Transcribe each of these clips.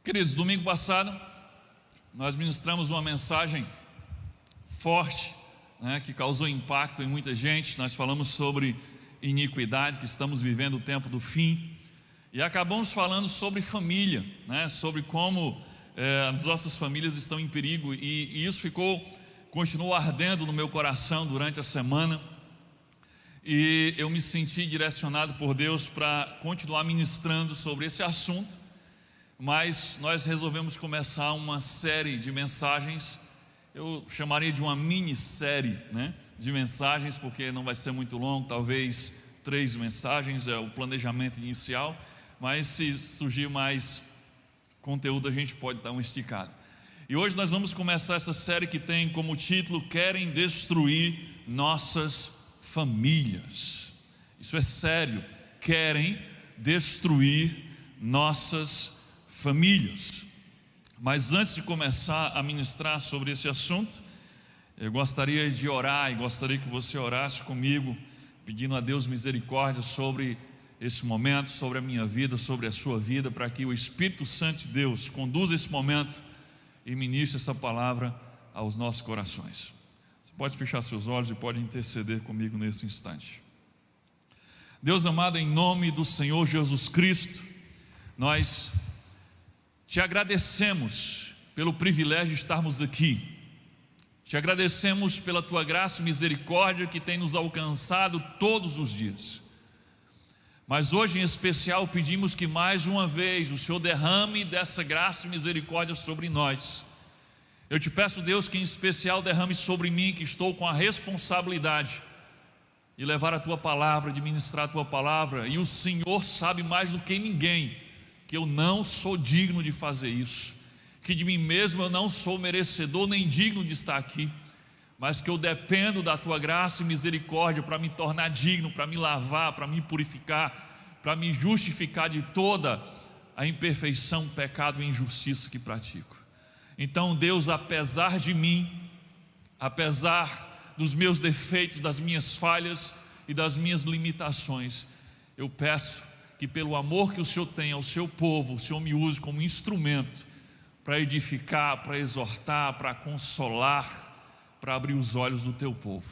Queridos, domingo passado nós ministramos uma mensagem forte, que causou impacto em muita gente. Nós falamos sobre iniquidade, que estamos vivendo o tempo do fim, e acabamos falando sobre família, sobre como as nossas famílias estão em perigo, e isso continuou ardendo no meu coração durante a semana, e eu me senti direcionado por Deus para continuar ministrando sobre esse assunto. Mas nós resolvemos começar uma série de mensagens, eu chamaria de uma minissérie, de mensagens, porque não vai ser muito longo, talvez 3 mensagens, é o planejamento inicial, mas se surgir mais conteúdo a gente pode dar uma esticada. E hoje nós vamos começar essa série que tem como título: Querem Destruir Nossas Famílias. Isso é sério, querem destruir nossas famílias. Mas antes de começar a ministrar sobre esse assunto, eu gostaria de orar, e gostaria que você orasse comigo, pedindo a Deus misericórdia sobre esse momento, sobre a minha vida, sobre a sua vida, para que o Espírito Santo de Deus conduza esse momento e ministre essa palavra aos nossos corações. Você pode fechar seus olhos e pode interceder comigo nesse instante. Deus amado, em nome do Senhor Jesus Cristo, nós te agradecemos pelo privilégio de estarmos aqui. Te agradecemos pela tua graça e misericórdia que tem nos alcançado todos os dias. Mas hoje em especial pedimos que mais uma vez o Senhor derrame dessa graça e misericórdia sobre nós. Eu te peço, Deus, que em especial derrame sobre mim, que estou com a responsabilidade de levar a tua palavra, de ministrar a tua palavra, e o Senhor sabe mais do que ninguém que eu não sou digno de fazer isso, que de mim mesmo eu não sou merecedor nem digno de estar aqui, mas que eu dependo da tua graça e misericórdia para me tornar digno, para me lavar, para me purificar, para me justificar de toda a imperfeição, pecado e injustiça que pratico. Então, Deus, apesar de mim, apesar dos meus defeitos, das minhas falhas e das minhas limitações, eu peço que pelo amor que o Senhor tem ao seu povo, o Senhor me use como instrumento para edificar, para exortar, para consolar, para abrir os olhos do teu povo.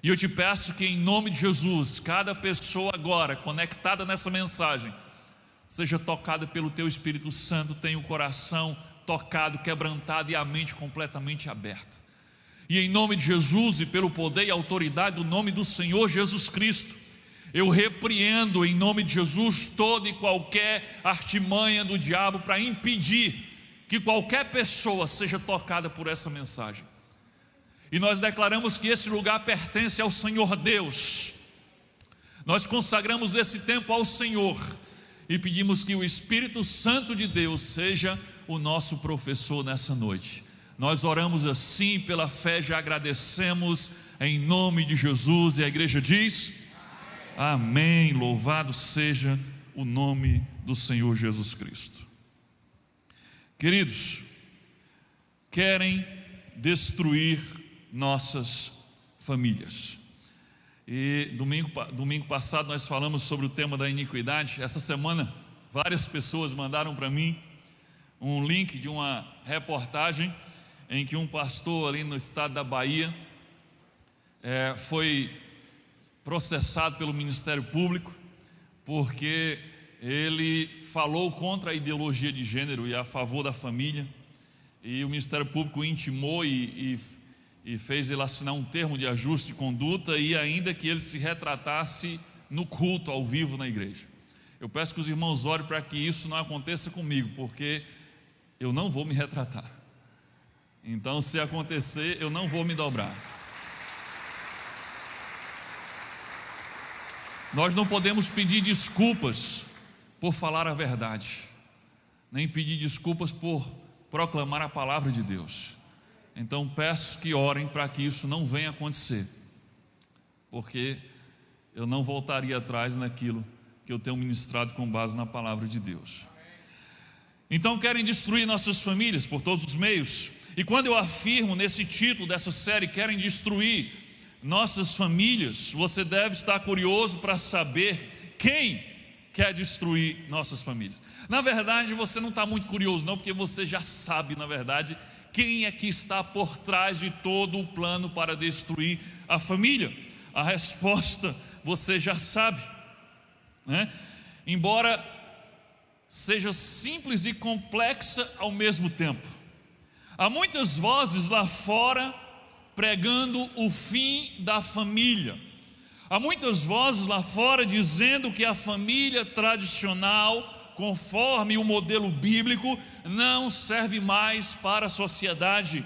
E eu te peço que em nome de Jesus, cada pessoa agora conectada nessa mensagem seja tocada pelo teu Espírito Santo, tenha o coração tocado, quebrantado e a mente completamente aberta. E em nome de Jesus e pelo poder e autoridade do nome do Senhor Jesus Cristo, eu repreendo em nome de Jesus toda e qualquer artimanha do diabo para impedir que qualquer pessoa seja tocada por essa mensagem. E nós declaramos que esse lugar pertence ao Senhor Deus. Nós consagramos esse tempo ao Senhor e pedimos que o Espírito Santo de Deus seja o nosso professor nessa noite. Nós oramos assim, pela fé já agradecemos em nome de Jesus, e a igreja diz: amém, louvado seja o nome do Senhor Jesus Cristo. Queridos, querem destruir nossas famílias. E domingo passado nós falamos sobre o tema da iniquidade. Essa semana várias pessoas mandaram para mim um link de uma reportagem em que um pastor ali no estado da Bahia foi processado pelo Ministério Público porque ele falou contra a ideologia de gênero e a favor da família, e o Ministério Público intimou e fez ele assinar um termo de ajuste de conduta, e ainda que ele se retratasse no culto ao vivo na igreja. Eu peço que os irmãos orem para que isso não aconteça comigo, porque eu não vou me retratar. Então, se acontecer, eu não vou me dobrar. Nós não podemos pedir desculpas por falar a verdade, nem pedir desculpas por proclamar a palavra de Deus. Então peço que orem para que isso não venha acontecer, porque eu não voltaria atrás naquilo que eu tenho ministrado com base na palavra de Deus. Então querem destruir nossas famílias por todos os meios. E quando eu afirmo nesse título dessa série, querem destruir nossas famílias, você deve estar curioso para saber quem quer destruir nossas famílias. Na verdade, você não está muito curioso não, porque você já sabe, na verdade, quem é que está por trás de todo o plano para destruir a família. A resposta você já sabe, né? Embora seja simples e complexa ao mesmo tempo. Há muitas vozes lá fora pregando o fim da família. Há muitas vozes lá fora dizendo que a família tradicional, conforme o modelo bíblico, não serve mais para a sociedade.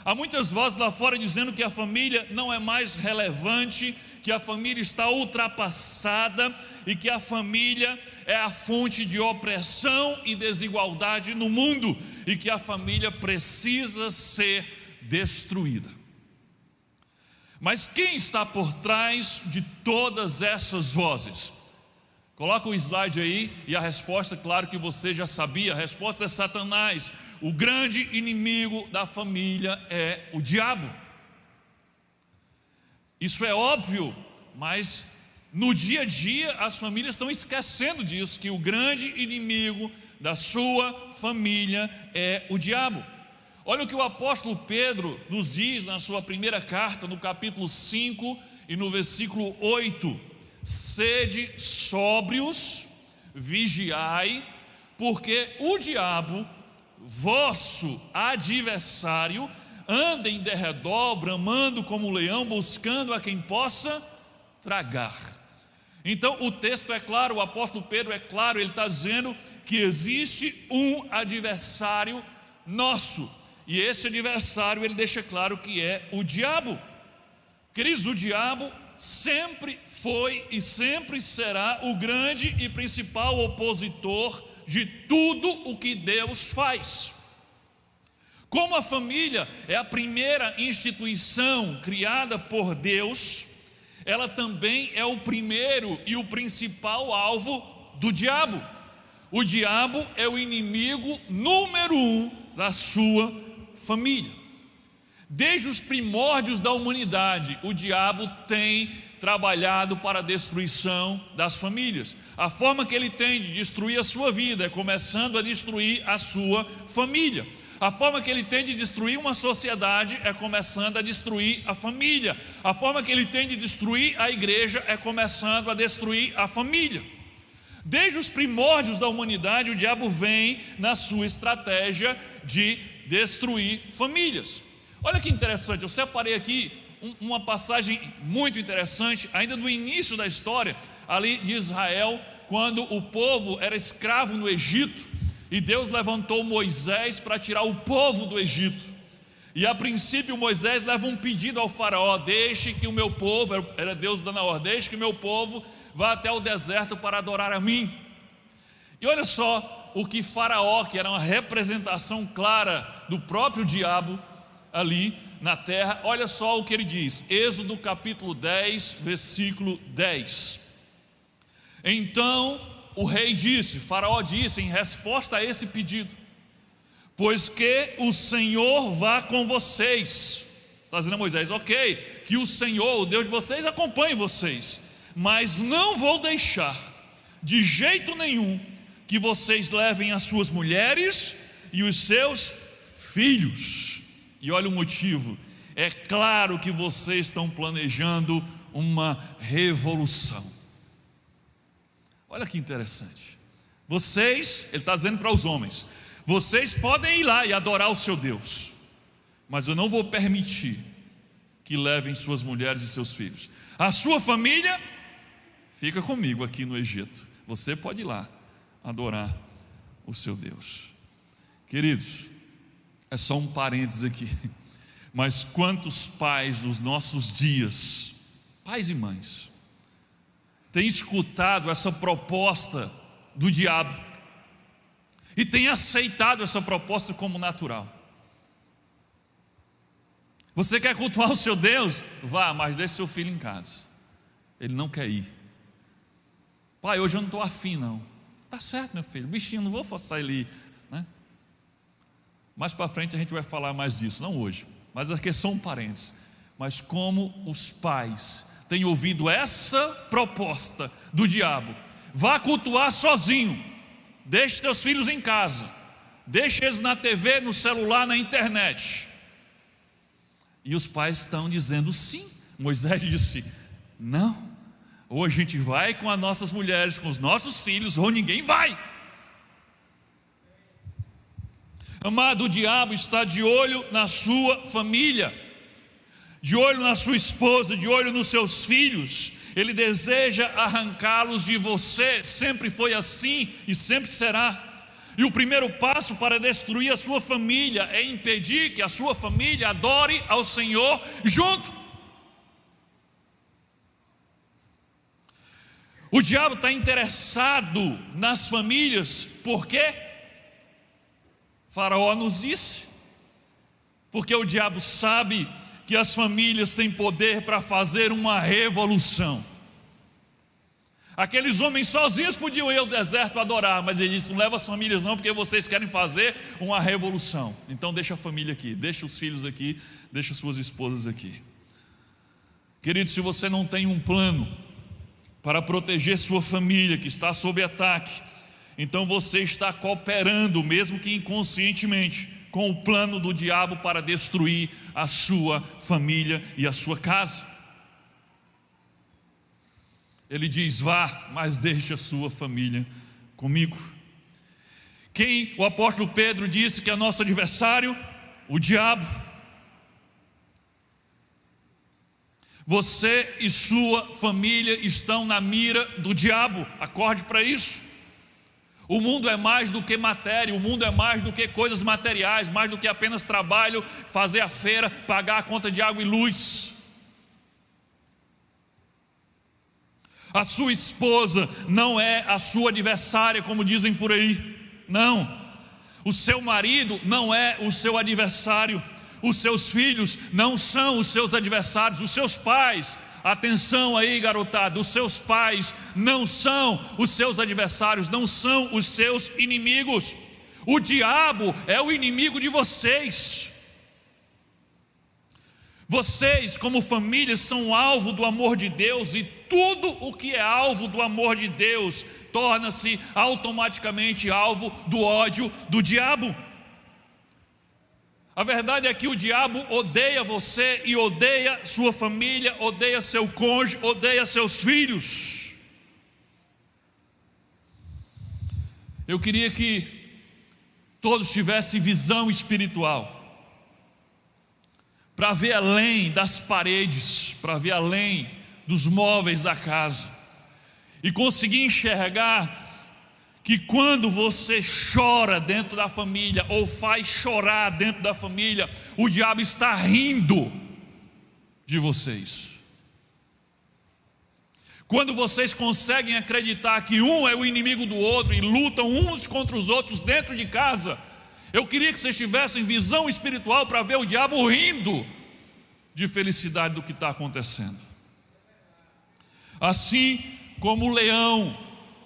Há muitas vozes lá fora dizendo que a família não é mais relevante, que a família está ultrapassada e que a família é a fonte de opressão e desigualdade no mundo e que a família precisa ser destruída. Mas quem está por trás de todas essas vozes? Coloca o slide aí e a resposta, claro que você já sabia, a resposta é Satanás. O grande inimigo da família é o diabo. Isso é óbvio, mas no dia a dia as famílias estão esquecendo disso, que o grande inimigo da sua família é o diabo. Olha o que o apóstolo Pedro nos diz na sua primeira carta, no capítulo 5 e no versículo 8: sede sóbrios, vigiai, porque o diabo, vosso adversário, anda em derredor, bramando como um leão, buscando a quem possa tragar. Então o texto é claro, o apóstolo Pedro é claro, ele está dizendo que existe um adversário nosso, e esse adversário ele deixa claro que é o diabo. Queridos, o diabo sempre foi e sempre será o grande e principal opositor de tudo o que Deus faz. Como a família é a primeira instituição criada por Deus, ela também é o primeiro e o principal alvo do diabo. O diabo é o inimigo número 1 da sua família. Desde os primórdios da humanidade, o diabo tem trabalhado para a destruição das famílias. A forma que ele tem de destruir a sua vida é começando a destruir a sua família. A forma que ele tem de destruir uma sociedade é começando a destruir a família. A forma que ele tem de destruir a igreja é começando a destruir a família. Desde os primórdios da humanidade, o diabo vem na sua estratégia de destruir famílias. Olha que interessante, eu separei aqui uma passagem muito interessante, ainda do início da história, ali de Israel, quando o povo era escravo no Egito, e Deus levantou Moisés para tirar o povo do Egito. E a princípio Moisés leva um pedido ao faraó: deixe que o meu povo, era Deus dando a ordem, deixe que o meu povo vá até o deserto para adorar a mim. E olha só o que faraó, que era uma representação clara do próprio diabo ali na terra, olha só o que ele diz, Êxodo capítulo 10, versículo 10. Então o rei disse, faraó disse em resposta a esse pedido: pois que o Senhor vá com vocês. Está dizendo a Moisés: ok, que o Senhor, o Deus de vocês, acompanhe vocês, mas não vou deixar de jeito nenhum que vocês levem as suas mulheres e os seus filhos. E olha o motivo: é claro que vocês estão planejando uma revolução. Olha que interessante. Vocês, ele está dizendo para os homens, vocês podem ir lá e adorar o seu Deus, mas eu não vou permitir que levem suas mulheres e seus filhos. A sua família fica comigo aqui no Egito. Você pode ir lá adorar o seu Deus. Queridos, é só um parênteses aqui, mas quantos pais dos nossos dias, pais e mães, têm escutado essa proposta do diabo e têm aceitado essa proposta como natural? Você quer cultuar o seu Deus? Vá, mas deixe seu filho em casa. Ele não quer ir. Pai, hoje eu não estou afim não. Tá certo, meu filho, bichinho, não vou forçar ele ir, né? Mais para frente a gente vai falar mais disso, não hoje, mas aqui é só um parênteses. Mas como os pais têm ouvido essa proposta do diabo, vá cultuar sozinho, deixe seus filhos em casa, deixe eles na TV, no celular, na internet. E os pais estão dizendo sim. Moisés disse: não, ou a gente vai com as nossas mulheres, com os nossos filhos, ou ninguém vai. Amado, o diabo está de olho na sua família, de olho na sua esposa, de olho nos seus filhos. Ele deseja arrancá-los de você, sempre foi assim e sempre será. E o primeiro passo para destruir a sua família é impedir que a sua família adore ao Senhor junto. O diabo está interessado nas famílias, por quê? Faraó nos disse, porque o diabo sabe que as famílias têm poder para fazer uma revolução. Aqueles homens sozinhos podiam ir ao deserto adorar, mas ele disse: não leva as famílias não, porque vocês querem fazer uma revolução. Então deixa a família aqui, deixa os filhos aqui, deixa suas esposas aqui. Querido, se você não tem um plano para proteger sua família que está sob ataque, então você está cooperando, mesmo que inconscientemente, com o plano do diabo para destruir a sua família e a sua casa. Ele diz: vá, mas deixe a sua família comigo. Quem o apóstolo Pedro disse que é nosso adversário? O diabo. Você e sua família estão na mira do diabo, acorde para isso. O mundo é mais do que matéria, o mundo é mais do que coisas materiais, mais do que apenas trabalho, fazer a feira, pagar a conta de água e luz. A sua esposa não é a sua adversária, como dizem por aí, não. O seu marido não é o seu adversário, os seus filhos não são os seus adversários, os seus pais, atenção aí garotada, os seus pais não são os seus adversários, não são os seus inimigos. O diabo é o inimigo de vocês. Vocês, como família, são alvo do amor de Deus, e tudo o que é alvo do amor de Deus torna-se automaticamente alvo do ódio do diabo. A verdade é que o diabo odeia você e odeia sua família, odeia seu cônjuge, odeia seus filhos. Eu queria que todos tivessem visão espiritual, para ver além das paredes, para ver além dos móveis da casa, e conseguir enxergar que quando você chora dentro da família, ou faz chorar dentro da família, o diabo está rindo de vocês. Quando vocês conseguem acreditar que um é o inimigo do outro e lutam uns contra os outros dentro de casa, eu queria que vocês tivessem visão espiritual para ver o diabo rindo de felicidade do que está acontecendo. Assim como o leão,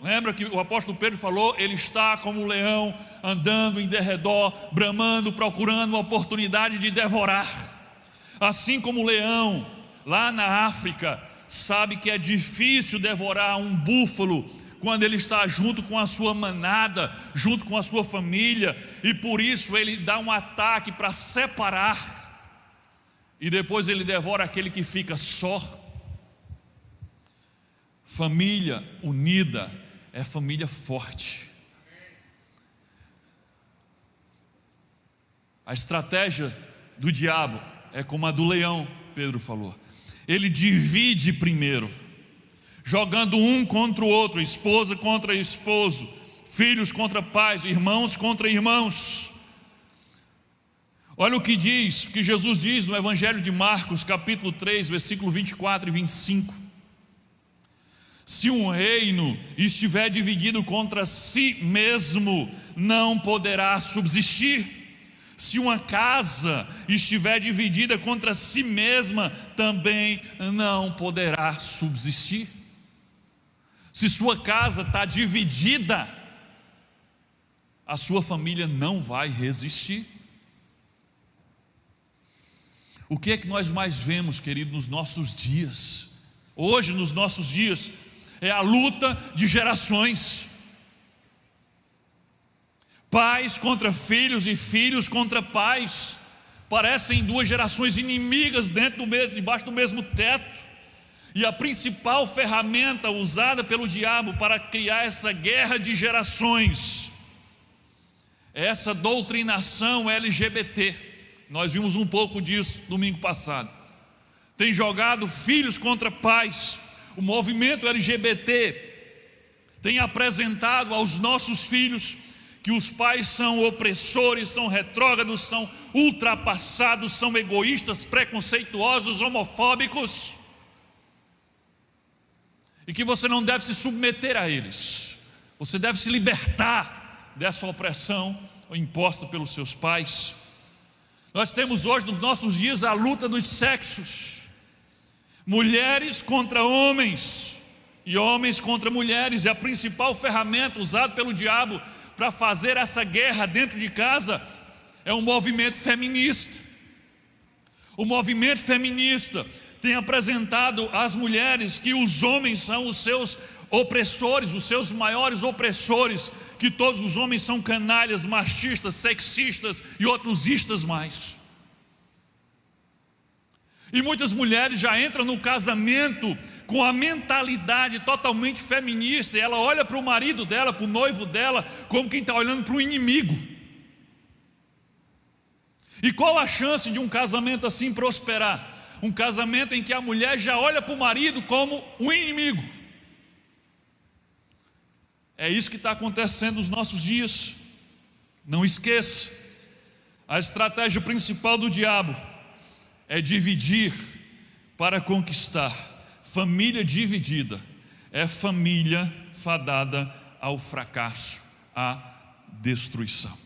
lembra que o apóstolo Pedro falou, ele está como o leão, andando em derredor, bramando, procurando uma oportunidade de devorar. Assim como o leão, lá na África, sabe que é difícil devorar um búfalo quando ele está junto com a sua manada, junto com a sua família, e por isso ele dá um ataque para separar, e depois ele devora aquele que fica só. Família unida é família forte. A estratégia do diabo é como a do leão, Pedro falou. Ele divide primeiro, jogando um contra o outro, esposa contra esposo, filhos contra pais, irmãos contra irmãos. Olha o que Jesus diz no Evangelho de Marcos, capítulo 3, versículo 24 e 25. Se um reino estiver dividido contra si mesmo, não poderá subsistir. Se uma casa estiver dividida contra si mesma, também não poderá subsistir. Se sua casa está dividida, a sua família não vai resistir. O que é que nós mais vemos, querido, nos nossos dias? Hoje, nos nossos dias, É a luta de gerações. Pais contra filhos e filhos contra pais. Parecem duas gerações inimigas debaixo do mesmo teto. E a principal ferramenta usada pelo diabo para criar essa guerra de gerações é essa doutrinação LGBT. Nós vimos um pouco disso domingo passado. Tem jogado filhos contra pais. O movimento LGBT tem apresentado aos nossos filhos que os pais são opressores, são retrógrados, são ultrapassados, são egoístas, preconceituosos, homofóbicos, e que você não deve se submeter a eles. Você deve se libertar dessa opressão imposta pelos seus pais. Nós temos hoje nos nossos dias a luta dos sexos, mulheres contra homens e homens contra mulheres, e a principal ferramenta usada pelo diabo para fazer essa guerra dentro de casa é o movimento feminista. O movimento feminista tem apresentado às mulheres que os homens são os seus opressores, os seus maiores opressores, que todos os homens são canalhas, machistas, sexistas e outros istas mais. E muitas mulheres já entram no casamento com a mentalidade totalmente feminista, e ela olha para o marido dela, para o noivo dela, como quem está olhando para o inimigo. E qual a chance de um casamento assim prosperar? Um casamento em que a mulher já olha para o marido como um inimigo. É isso que está acontecendo nos nossos dias. Não esqueça, a estratégia principal do diabo é dividir para conquistar. Família dividida é família fadada ao fracasso, à destruição.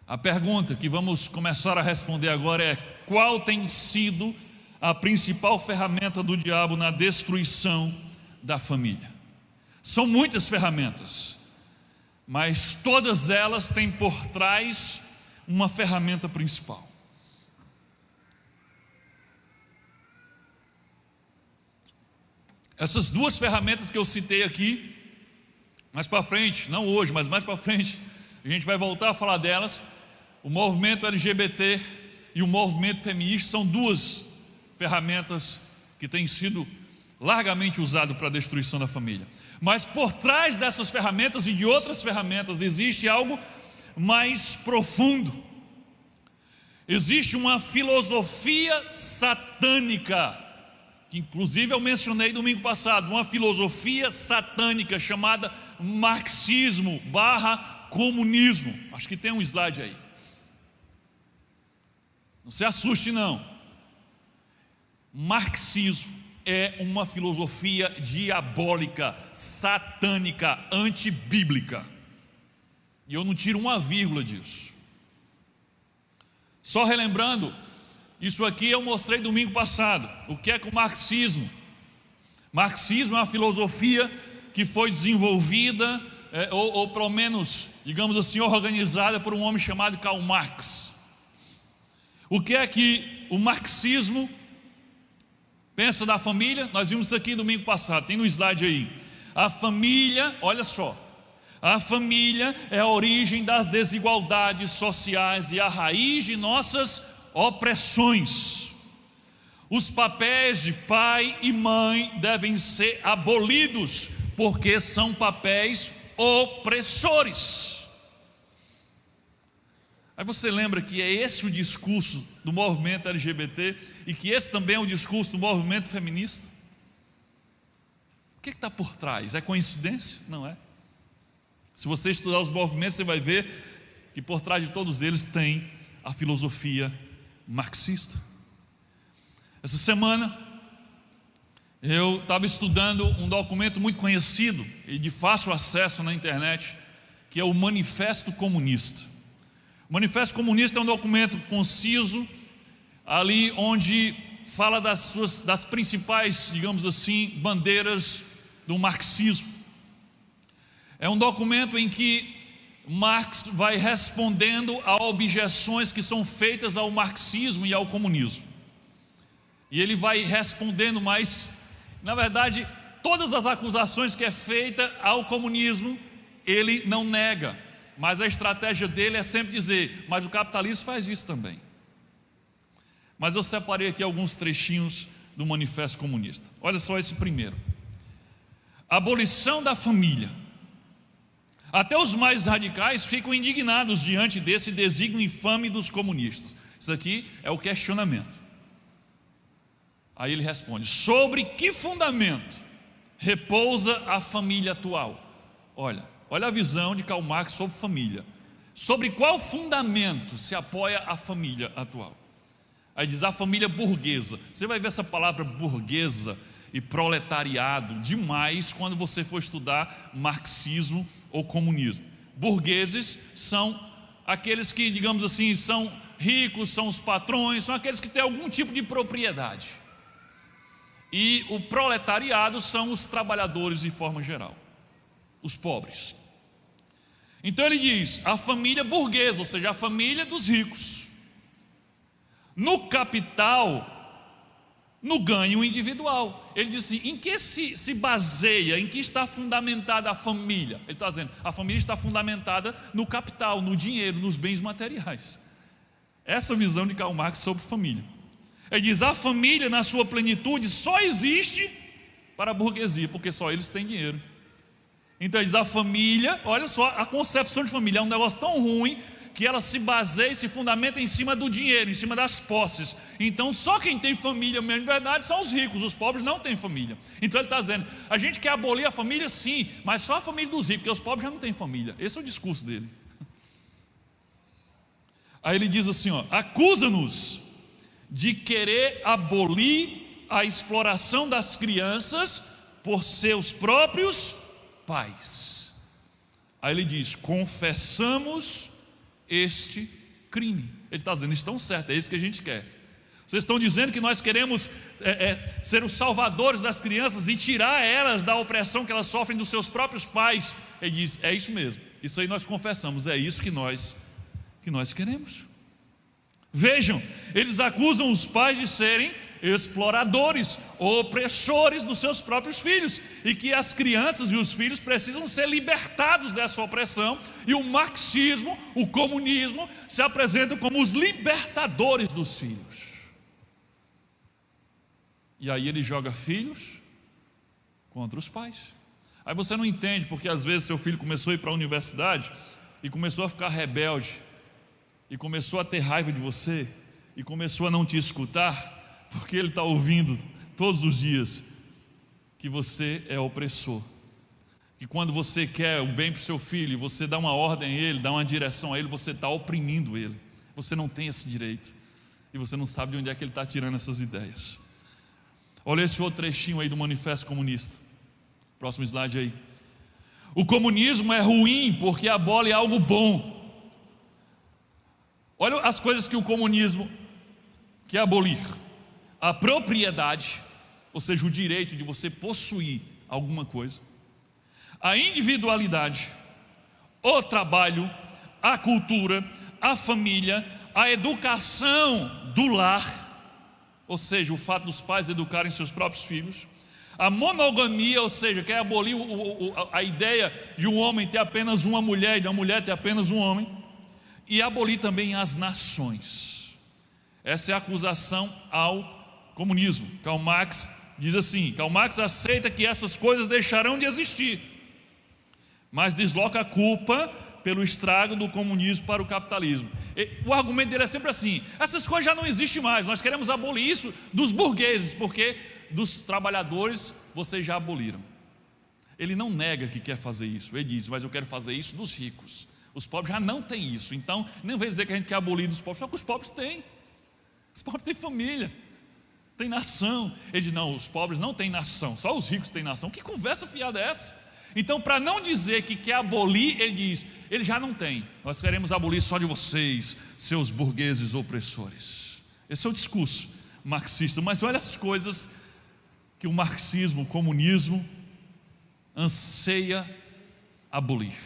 A pergunta que vamos começar a responder agora é: qual tem sido a principal ferramenta do diabo na destruição da família? São muitas ferramentas, mas todas elas têm por trás uma ferramenta principal. Essas duas ferramentas que eu citei aqui, mais para frente, não hoje, mas mais para frente, a gente vai voltar a falar delas. O movimento LGBT e o movimento feminista são duas ferramentas que têm sido largamente usadas para a destruição da família. Mas por trás dessas ferramentas e de outras ferramentas existe algo mais profundo. Existe uma filosofia satânica, que inclusive eu mencionei domingo passado, uma filosofia satânica chamada marxismo/comunismo. Acho que tem um slide aí. Não se assuste não. Marxismo é uma filosofia diabólica, satânica, antibíblica. E eu não tiro uma vírgula disso. Só relembrando, isso aqui eu mostrei domingo passado. O que é o marxismo? Marxismo é uma filosofia que foi desenvolvida, ou pelo menos, digamos assim, organizada por um homem chamado Karl Marx. O que é que o marxismo pensa da família? Nós vimos isso aqui domingo passado, tem no slide aí. A família, olha só, a família é a origem das desigualdades sociais e a raiz de nossas opressões. Os papéis de pai e mãe devem ser abolidos, porque são papéis opressores. Aí você lembra que é esse o discurso do movimento LGBT e que esse também é o discurso do movimento feminista? O que está por trás? É coincidência? Não é. Se você estudar os movimentos, você vai ver que por trás de todos eles tem a filosofia marxista. Essa semana eu estava estudando um documento muito conhecido e de fácil acesso na internet, que é o Manifesto Comunista. O Manifesto Comunista é um documento conciso, ali onde fala das principais, digamos assim, bandeiras do marxismo. É um documento em que Marx vai respondendo a objeções que são feitas ao marxismo e ao comunismo. E ele vai respondendo, mas, na verdade, todas as acusações que é feita ao comunismo, ele não nega, mas a estratégia dele é sempre dizer, mas o capitalismo faz isso também. Mas eu separei aqui alguns trechinhos do Manifesto Comunista. Olha só esse primeiro: abolição da família. Até os mais radicais ficam indignados diante desse desígnio infame dos comunistas. Isso aqui é o questionamento. Aí ele responde: sobre que fundamento repousa a família atual? Olha a visão de Karl Marx sobre família. Sobre qual fundamento se apoia a família atual? Aí diz a família burguesa. Você vai ver essa palavra burguesa e proletariado demais quando você for estudar marxismo ou comunismo. Burgueses são aqueles que, digamos assim, são ricos, são os patrões, são aqueles que têm algum tipo de propriedade. E o proletariado são os trabalhadores de forma geral, os pobres. Então ele diz a família burguesa, ou seja, a família dos ricos. No capital, no ganho individual. Ele diz assim: em que se baseia, em que está fundamentada a família? Ele está dizendo, a família está fundamentada no capital, no dinheiro, nos bens materiais. Essa visão de Karl Marx sobre família. Ele diz, a família na sua plenitude só existe para a burguesia, porque só eles têm dinheiro. Então ele diz, a família, olha só, a concepção de família é um negócio tão ruim que ela se baseia e se fundamenta em cima do dinheiro, em cima das posses. Então só quem tem família mesmo de verdade são os ricos, os pobres não têm família. Então ele está dizendo, a gente quer abolir a família sim, mas só a família dos ricos, porque os pobres já não têm família. Esse é o discurso dele. Aí ele diz assim, acusa-nos de querer abolir a exploração das crianças por seus próprios pais. Aí ele diz, confessamos este crime. Ele está dizendo, estão certos, é isso que a gente quer. Vocês estão dizendo que nós queremos ser os salvadores das crianças e tirar elas da opressão que elas sofrem dos seus próprios pais. Ele diz, é isso mesmo, isso aí nós confessamos, é isso que nós queremos. Vejam, eles acusam os pais de serem exploradores, opressores dos seus próprios filhos, e que as crianças e os filhos precisam ser libertados dessa opressão, e o marxismo, o comunismo se apresentam como os libertadores dos filhos. E aí ele joga filhos contra os pais. Aí você não entende, porque às vezes seu filho começou a ir para a universidade e começou a ficar rebelde, e começou a ter raiva de você, e começou a não te escutar, porque ele está ouvindo todos os dias que você é opressor, que quando você quer o bem para o seu filho, você dá uma ordem a ele, dá uma direção a ele, você está oprimindo ele. Você não tem esse direito, e você não sabe de onde é que ele está tirando essas ideias. Olha esse outro trechinho aí do Manifesto Comunista. Próximo slide aí. O comunismo é ruim porque abole algo bom. Olha as coisas que o comunismo quer abolir: a propriedade, ou seja, o direito de você possuir alguma coisa, a individualidade, o trabalho, a cultura, a família, a educação do lar, ou seja, o fato dos pais educarem seus próprios filhos, a monogamia, ou seja, quer abolir a ideia de um homem ter apenas uma mulher e de uma mulher ter apenas um homem, e abolir também as nações. Essa é a acusação ao comunismo. Karl Marx diz assim: Karl Marx aceita que essas coisas deixarão de existir, mas desloca a culpa pelo estrago do comunismo para o capitalismo. O argumento dele é sempre assim: essas coisas já não existem mais, nós queremos abolir isso dos burgueses, porque dos trabalhadores vocês já aboliram. Ele não nega que quer fazer isso, ele diz, mas eu quero fazer isso dos ricos. Os pobres já não têm isso, então nem vai dizer que a gente quer abolir dos pobres, só que os pobres têm. Os pobres têm família, têm nação. Ele diz, não, os pobres não têm nação, só os ricos têm nação. Que conversa fiada é essa? Então, para não dizer que quer abolir, ele diz, ele já não tem, nós queremos abolir só de vocês, seus burgueses opressores. Esse é o discurso marxista. Mas olha as coisas que o marxismo, o comunismo anseia abolir: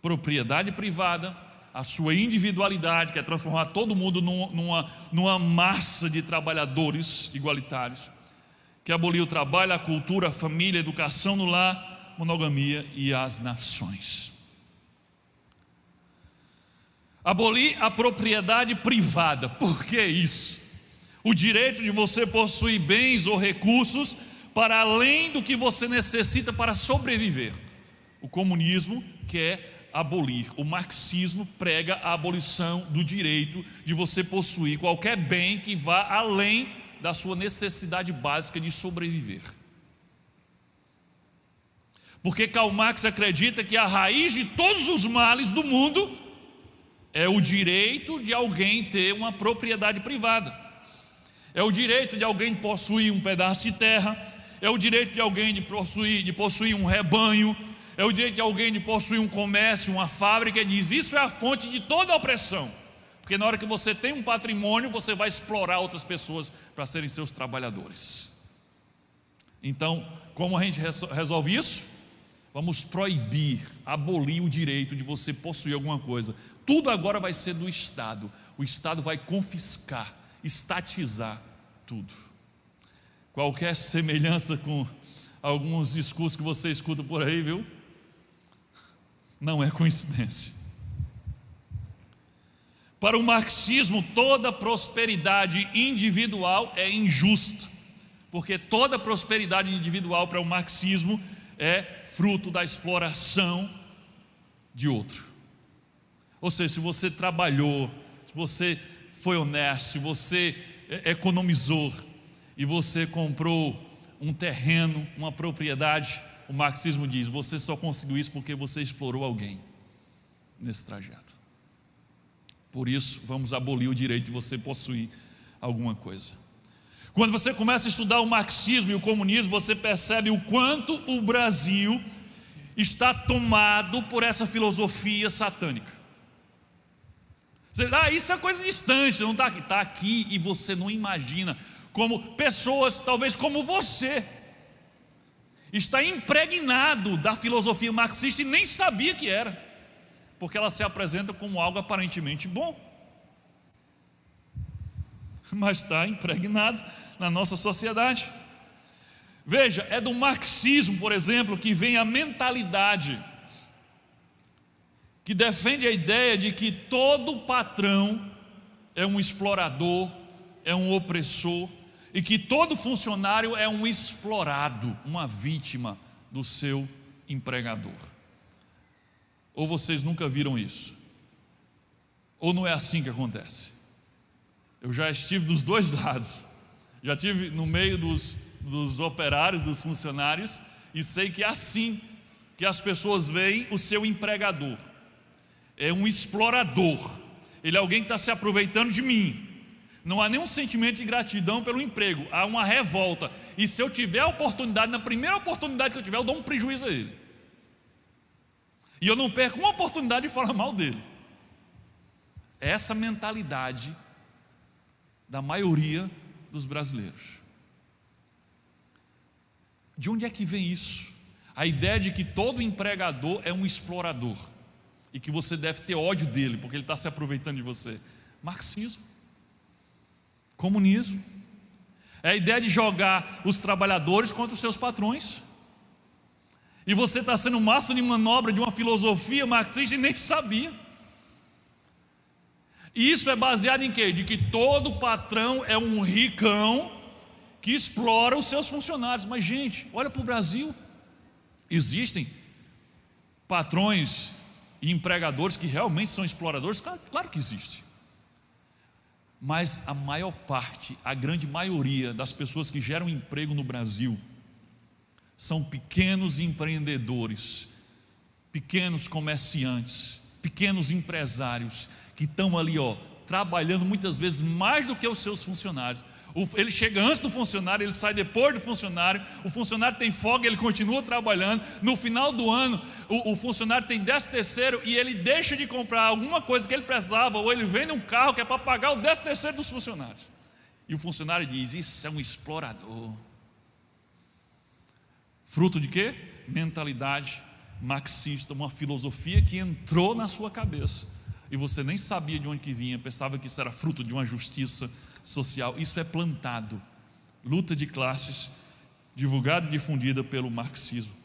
propriedade privada, a sua individualidade, que é transformar todo mundo numa massa de trabalhadores igualitários, que aboliu o trabalho, a cultura, a família, a educação no lar, monogamia e as nações. Abolir a propriedade privada. Por que isso? O direito de você possuir bens ou recursos para além do que você necessita para sobreviver. O comunismo quer abolir. O marxismo prega a abolição do direito de você possuir qualquer bem que vá além da sua necessidade básica de sobreviver. Porque Karl Marx acredita que a raiz de todos os males do mundo é o direito de alguém ter uma propriedade privada. É o direito de alguém possuir um pedaço de terra, é o direito de alguém de possuir um rebanho, é o direito de alguém de possuir um comércio, uma fábrica. Ele diz, isso é a fonte de toda a opressão. Porque na hora que você tem um patrimônio, você vai explorar outras pessoas para serem seus trabalhadores. Então, como a gente resolve isso? Vamos proibir, abolir o direito de você possuir alguma coisa. Tudo agora vai ser do Estado. O Estado vai confiscar, estatizar tudo. Qualquer semelhança com alguns discursos que você escuta por aí, viu? Não é coincidência. Para o marxismo, toda prosperidade individual é injusta, porque toda prosperidade individual para o marxismo é fruto da exploração de outro. Ou seja, se você trabalhou, se você foi honesto, se você economizou e você comprou um terreno, uma propriedade, o marxismo diz, você só conseguiu isso porque você explorou alguém nesse trajeto. Por isso, vamos abolir o direito de você possuir alguma coisa. Quando você começa a estudar o marxismo e o comunismo, você percebe o quanto o Brasil está tomado por essa filosofia satânica. Você diz, isso é coisa distante, não está aqui. Está aqui e você não imagina como pessoas, talvez como você, está impregnado da filosofia marxista e nem sabia que era, porque ela se apresenta como algo aparentemente bom, mas está impregnado na nossa sociedade. Veja, é do marxismo, por exemplo, que vem a mentalidade que defende a ideia de que todo patrão é um explorador, é um opressor, e que todo funcionário é um explorado, uma vítima do seu empregador. Ou vocês nunca viram isso? Ou não é assim que acontece? Eu já estive dos dois lados. Já estive no meio dos operários, dos funcionários, e sei que é assim que as pessoas veem o seu empregador. É um explorador. Ele é alguém que está se aproveitando de mim. Não há nenhum sentimento de gratidão pelo emprego, há uma revolta. E se eu tiver a oportunidade, na primeira oportunidade que eu tiver, eu dou um prejuízo a ele. E eu não perco uma oportunidade de falar mal dele. É essa mentalidade da maioria dos brasileiros. De onde é que vem isso? A ideia de que todo empregador é um explorador e que você deve ter ódio dele porque ele está se aproveitando de você. Marxismo. Comunismo. É a ideia de jogar os trabalhadores contra os seus patrões. E você está sendo massa de manobra de uma filosofia marxista e nem sabia. E isso é baseado em quê? De que todo patrão é um ricão que explora os seus funcionários. Mas gente, olha para o Brasil. Existem patrões e empregadores que realmente são exploradores? Claro que existe. Mas a maior parte, a grande maioria das pessoas que geram emprego no Brasil são pequenos empreendedores, pequenos comerciantes, pequenos empresários que estão ali, trabalhando muitas vezes mais do que os seus funcionários. Ele chega antes do funcionário, ele sai depois do funcionário, o funcionário tem folga, ele continua trabalhando. No final do ano, o funcionário tem 13º e ele deixa de comprar alguma coisa que ele precisava, ou ele vende um carro que é para pagar o 13º dos funcionários. E o funcionário diz, isso é um explorador. Fruto de quê? Mentalidade marxista, uma filosofia que entrou na sua cabeça e você nem sabia de onde que vinha, pensava que isso era fruto de uma justiça social. Isso é plantado, luta de classes divulgada e difundida pelo marxismo.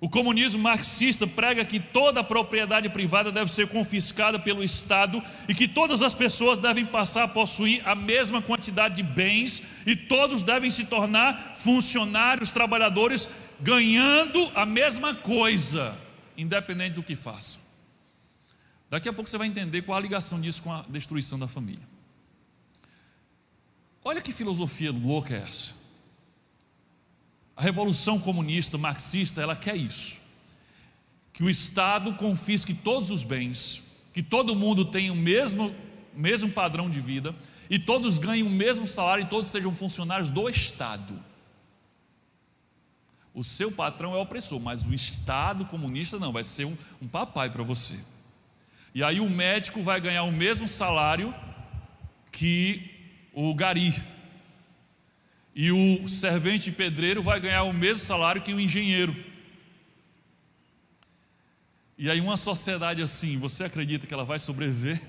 O comunismo marxista prega que toda a propriedade privada deve ser confiscada pelo Estado e que todas as pessoas devem passar a possuir a mesma quantidade de bens e todos devem se tornar funcionários, trabalhadores, ganhando a mesma coisa, independente do que façam. Daqui a pouco você vai entender qual a ligação disso com a destruição da família. Olha que filosofia louca é essa. A revolução comunista, marxista, ela quer isso: que o Estado confisque todos os bens, que todo mundo tenha o mesmo padrão de vida, e todos ganhem o mesmo salário, e todos sejam funcionários do Estado. O seu patrão é o opressor, mas o Estado comunista não, vai ser um papai para você. E aí o médico vai ganhar o mesmo salário que o gari, e o servente pedreiro vai ganhar o mesmo salário que o engenheiro. E aí uma sociedade assim, você acredita que ela vai sobreviver?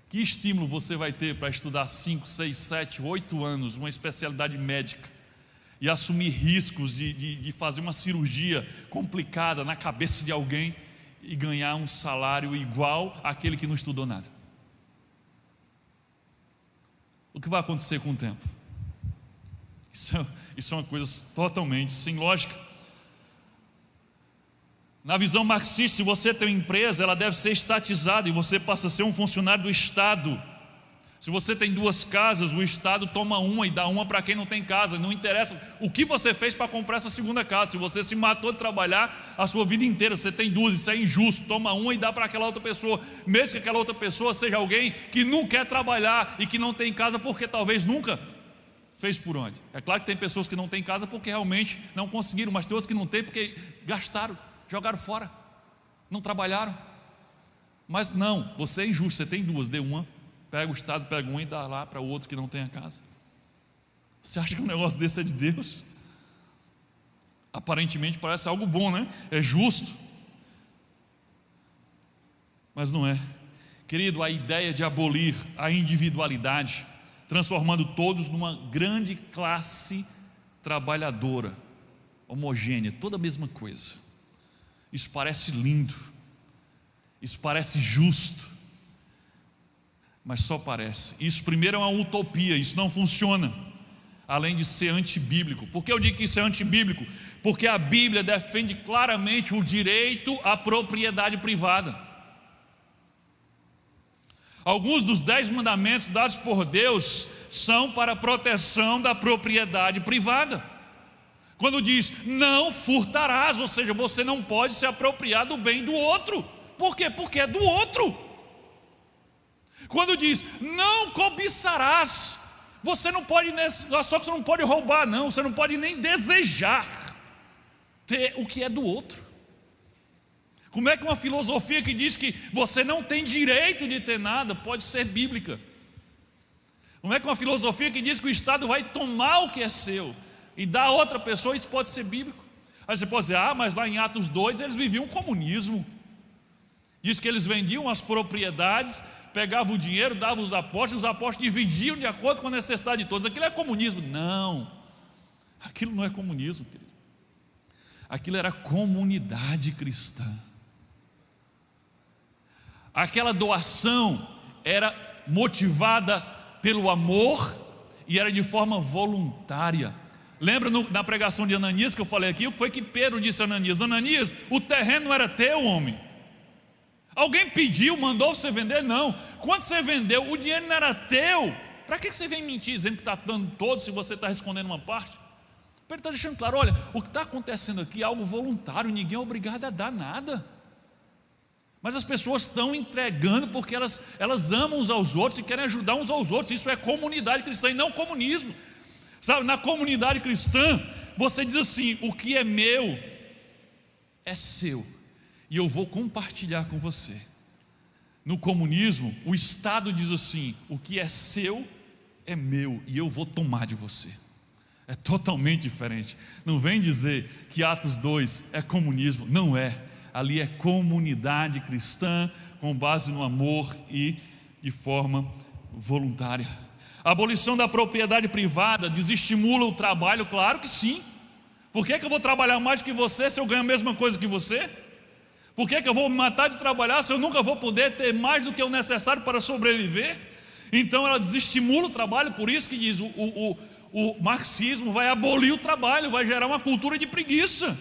Que estímulo você vai ter para estudar 5, 6, 7, 8 anos uma especialidade médica e assumir riscos de fazer uma cirurgia complicada na cabeça de alguém e ganhar um salário igual àquele que não estudou nada? O que vai acontecer com o tempo? Isso é uma coisa totalmente sem lógica. Na visão marxista, se você tem uma empresa, ela deve ser estatizada e você passa a ser um funcionário do Estado. Se você tem 2 casas, o Estado toma uma e dá uma para quem não tem casa. Não interessa o que você fez para comprar essa segunda casa. Se você se matou de trabalhar a sua vida inteira, você tem 2, isso é injusto. Toma uma e dá para aquela outra pessoa, mesmo que aquela outra pessoa seja alguém que não quer trabalhar e que não tem casa porque talvez nunca fez por onde. É claro que tem pessoas que não têm casa porque realmente não conseguiram, mas tem outros que não têm porque gastaram, jogaram fora, não trabalharam. Mas não, você é injusto, você tem 2, dê uma, pega o Estado, pega uma e dá lá para o outro que não tem a casa. Você acha que um negócio desse é de Deus? Aparentemente parece algo bom, né? É justo, mas não é. Querido, a ideia de abolir a individualidade, transformando todos numa grande classe trabalhadora, homogênea, toda a mesma coisa. Isso parece lindo, isso parece justo, mas só parece. Isso primeiro é uma utopia, isso não funciona, além de ser antibíblico. Por que eu digo que isso é antibíblico? Porque a Bíblia defende claramente o direito à propriedade privada. Alguns dos 10 mandamentos dados por Deus são para a proteção da propriedade privada. Quando diz, não furtarás, ou seja, você não pode se apropriar do bem do outro. Por quê? Porque é do outro. Quando diz, não cobiçarás, você não pode, só que você não pode roubar, não, você não pode nem desejar ter o que é do outro. Como é que uma filosofia que diz que você não tem direito de ter nada pode ser bíblica? Como é que uma filosofia que diz que o Estado vai tomar o que é seu e dar a outra pessoa, isso pode ser bíblico? Aí você pode dizer, mas lá em Atos 2 eles viviam comunismo. Diz que eles vendiam as propriedades, pegavam o dinheiro, davam os apóstolos dividiam de acordo com a necessidade de todos. Aquilo é comunismo? Não, aquilo não é comunismo, querido. Aquilo era comunidade cristã. Aquela doação era motivada pelo amor e era de forma voluntária. Lembra na pregação de Ananias que eu falei aqui? O que foi que Pedro disse a Ananias? Ananias, o terreno não era teu, homem. Alguém pediu, mandou você vender? Não. Quando você vendeu, o dinheiro não era teu. Para que você vem mentir dizendo que está dando todo se você está escondendo uma parte? Pedro está deixando claro, olha, o que está acontecendo aqui é algo voluntário, ninguém é obrigado a dar nada. Mas as pessoas estão entregando porque elas amam uns aos outros e querem ajudar uns aos outros. Isso é comunidade cristã e não comunismo. Sabe, na comunidade cristã, você diz assim, o que é meu é seu e eu vou compartilhar com você. No comunismo, o Estado diz assim, o que é seu é meu e eu vou tomar de você. É totalmente diferente. Não vem dizer que Atos 2 é comunismo, não é. Ali é comunidade cristã com base no amor e de forma voluntária. A abolição da propriedade privada desestimula o trabalho? Claro que sim. Por que eu vou trabalhar mais que você se eu ganho a mesma coisa que você? Por que eu vou me matar de trabalhar se eu nunca vou poder ter mais do que o necessário para sobreviver? Então ela desestimula o trabalho. Por isso que diz, o marxismo vai abolir o trabalho, vai gerar uma cultura de preguiça.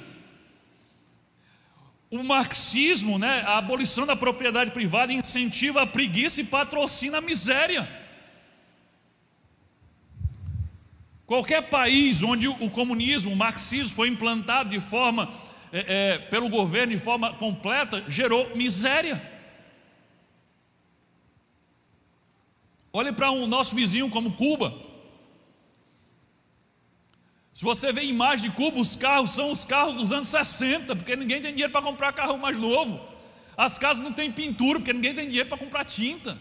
O marxismo, a abolição da propriedade privada incentiva a preguiça e patrocina a miséria. Qualquer país onde o comunismo, o marxismo foi implantado de forma, pelo governo de forma completa, gerou miséria. Olhe para o nosso vizinho como Cuba. Se você vê imagem de Cuba, os carros são os carros dos anos 60, porque ninguém tem dinheiro para comprar carro mais novo. As casas não têm pintura, porque ninguém tem dinheiro para comprar tinta.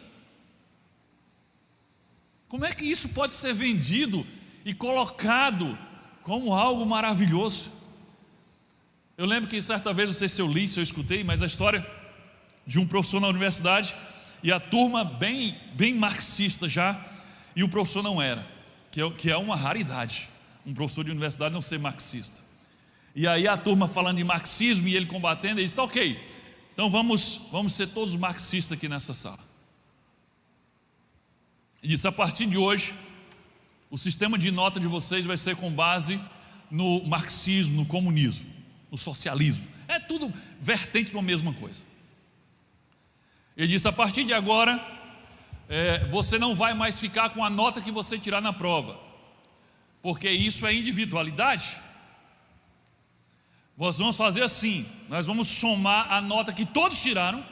Como é que isso pode ser vendido e colocado como algo maravilhoso? Eu lembro que certa vez, não sei se eu li, se eu escutei, mas a história de um professor na universidade, e a turma bem marxista já, e o professor não era, que é uma raridade, um professor de universidade não ser marxista. E aí a turma falando de marxismo e ele combatendo, ele disse, tá ok, então vamos ser todos marxistas aqui nessa sala. E disse, a partir de hoje, o sistema de nota de vocês vai ser com base no marxismo, no comunismo, no socialismo. É tudo vertente para a mesma coisa. Ele disse, a partir de agora, você não vai mais ficar com a nota que você tirar na prova, porque isso é individualidade. Nós vamos fazer assim, nós vamos somar a nota que todos tiraram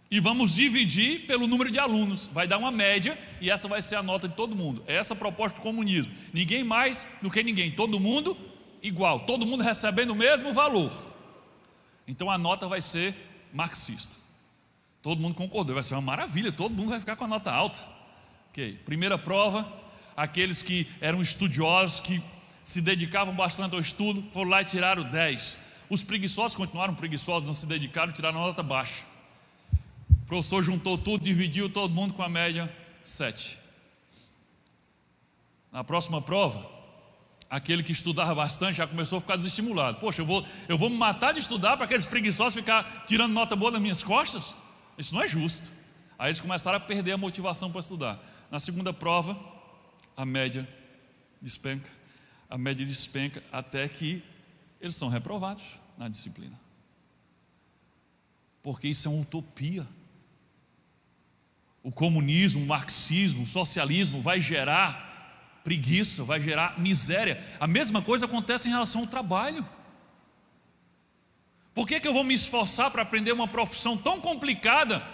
e vamos dividir pelo número de alunos, vai dar uma média e essa vai ser a nota de todo mundo. É essa a proposta do comunismo, ninguém mais do que ninguém, todo mundo igual, todo mundo recebendo o mesmo valor. Então a nota vai ser marxista. Todo mundo concordou, vai ser uma maravilha, todo mundo vai ficar com a nota alta. Ok, primeira prova, aqueles que eram estudiosos, que se dedicavam bastante ao estudo, foram lá e tiraram 10. Os preguiçosos continuaram preguiçosos, não se dedicaram, tiraram nota baixa. O professor juntou tudo, dividiu todo mundo com a média 7. Na próxima prova, aquele que estudava bastante já começou a ficar desestimulado. Poxa, eu vou me matar de estudar para aqueles preguiçosos ficar tirando nota boa das minhas costas? Isso não é justo. Aí eles começaram a perder a motivação para estudar. Na segunda prova, a média despenca. A média despenca até que eles são reprovados na disciplina. Porque isso é uma utopia. O comunismo, o marxismo, o socialismo vai gerar preguiça, vai gerar miséria. A mesma coisa acontece em relação ao trabalho. Por que eu vou me esforçar para aprender uma profissão tão complicada,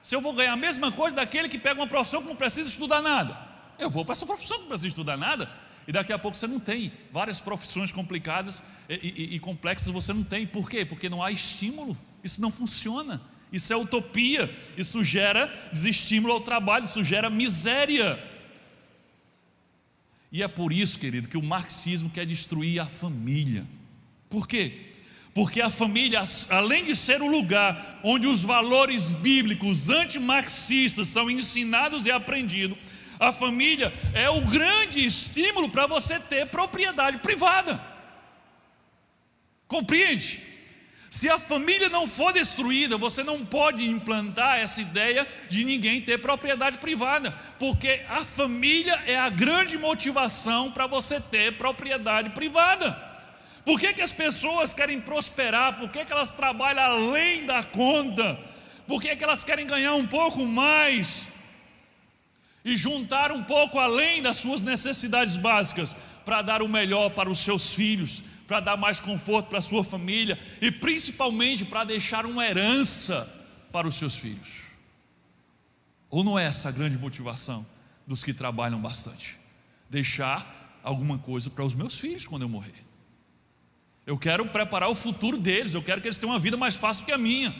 se eu vou ganhar a mesma coisa daquele que pega uma profissão que não precisa estudar nada? Eu vou para essa profissão que não precisa estudar nada, e daqui a pouco você não tem várias profissões complicadas e complexas, você não tem. Por quê? Porque não há estímulo, isso não funciona. Isso é utopia, isso gera desestímulo ao trabalho, isso gera miséria. E é por isso, querido, que o marxismo quer destruir a família. Por quê? Porque a família, além de ser o lugar onde os valores bíblicos antimarxistas são ensinados e aprendidos, a família é o grande estímulo para você ter propriedade privada. Compreende? Se a família não for destruída, você não pode implantar essa ideia de ninguém ter propriedade privada, porque a família é a grande motivação para você ter propriedade privada. Por que as pessoas querem prosperar? Por que elas trabalham além da conta? Por que elas querem ganhar um pouco mais e juntar um pouco além das suas necessidades básicas para dar o melhor para os seus filhos, para dar mais conforto para a sua família e principalmente para deixar uma herança para os seus filhos? Ou não é essa a grande motivação dos que trabalham bastante? Deixar alguma coisa para os meus filhos quando eu morrer. Eu quero preparar o futuro deles, eu quero que eles tenham uma vida mais fácil que a minha.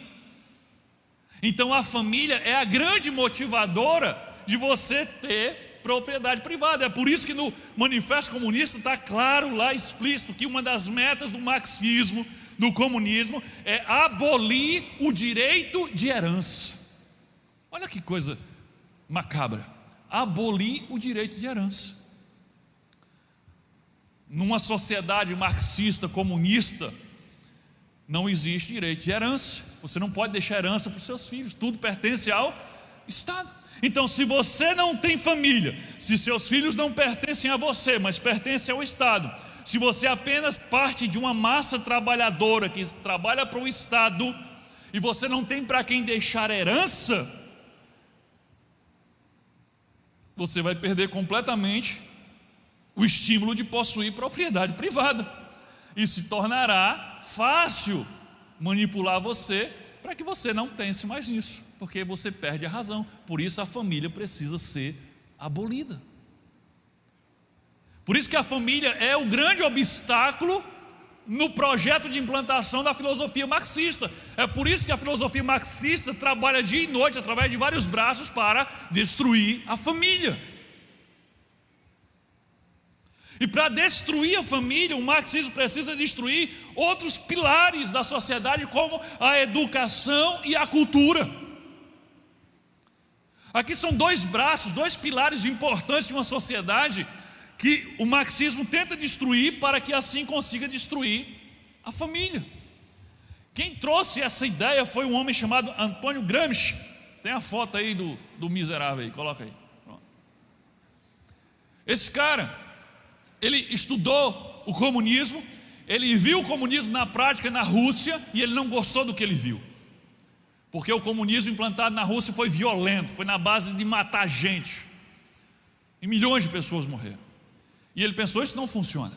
Então a família é a grande motivadora de você ter propriedade privada. É por isso que no Manifesto Comunista está claro lá, explícito, que uma das metas do marxismo, do comunismo, é abolir o direito de herança. Olha que coisa macabra. abolir o direito de herança. Numa sociedade marxista, comunista, não existe direito de herança. Você não pode deixar herança para os seus filhos, tudo pertence ao Estado. Então, se você não tem família, se seus filhos não pertencem a você, mas pertencem ao Estado, se você é apenas parte de uma massa trabalhadora que trabalha para o Estado, e você não tem para quem deixar herança, você vai perder completamente o estímulo de possuir propriedade privada, e se tornará fácil manipular você para que você não pense mais nisso, porque você perde a razão. Por isso a família precisa ser abolida. Por isso que a família é o grande obstáculo no projeto de implantação da filosofia marxista. É por isso que a filosofia marxista trabalha dia e noite através de vários braços para destruir a família. E para destruir a família, o marxismo precisa destruir outros pilares da sociedade, como a educação e a cultura. Aqui são dois braços, dois pilares importantes de uma sociedade que o marxismo tenta destruir para que assim consiga destruir a família. Quem trouxe essa ideia foi um homem chamado Antônio Gramsci. Tem a foto aí do miserável aí, coloca aí. Pronto. Esse cara, ele estudou o comunismo, ele viu o comunismo na prática na Rússia e ele não gostou do que ele viu. Porque o comunismo implantado na Rússia foi violento, foi na base de matar gente. E milhões de pessoas morreram. E ele pensou, isso não funciona.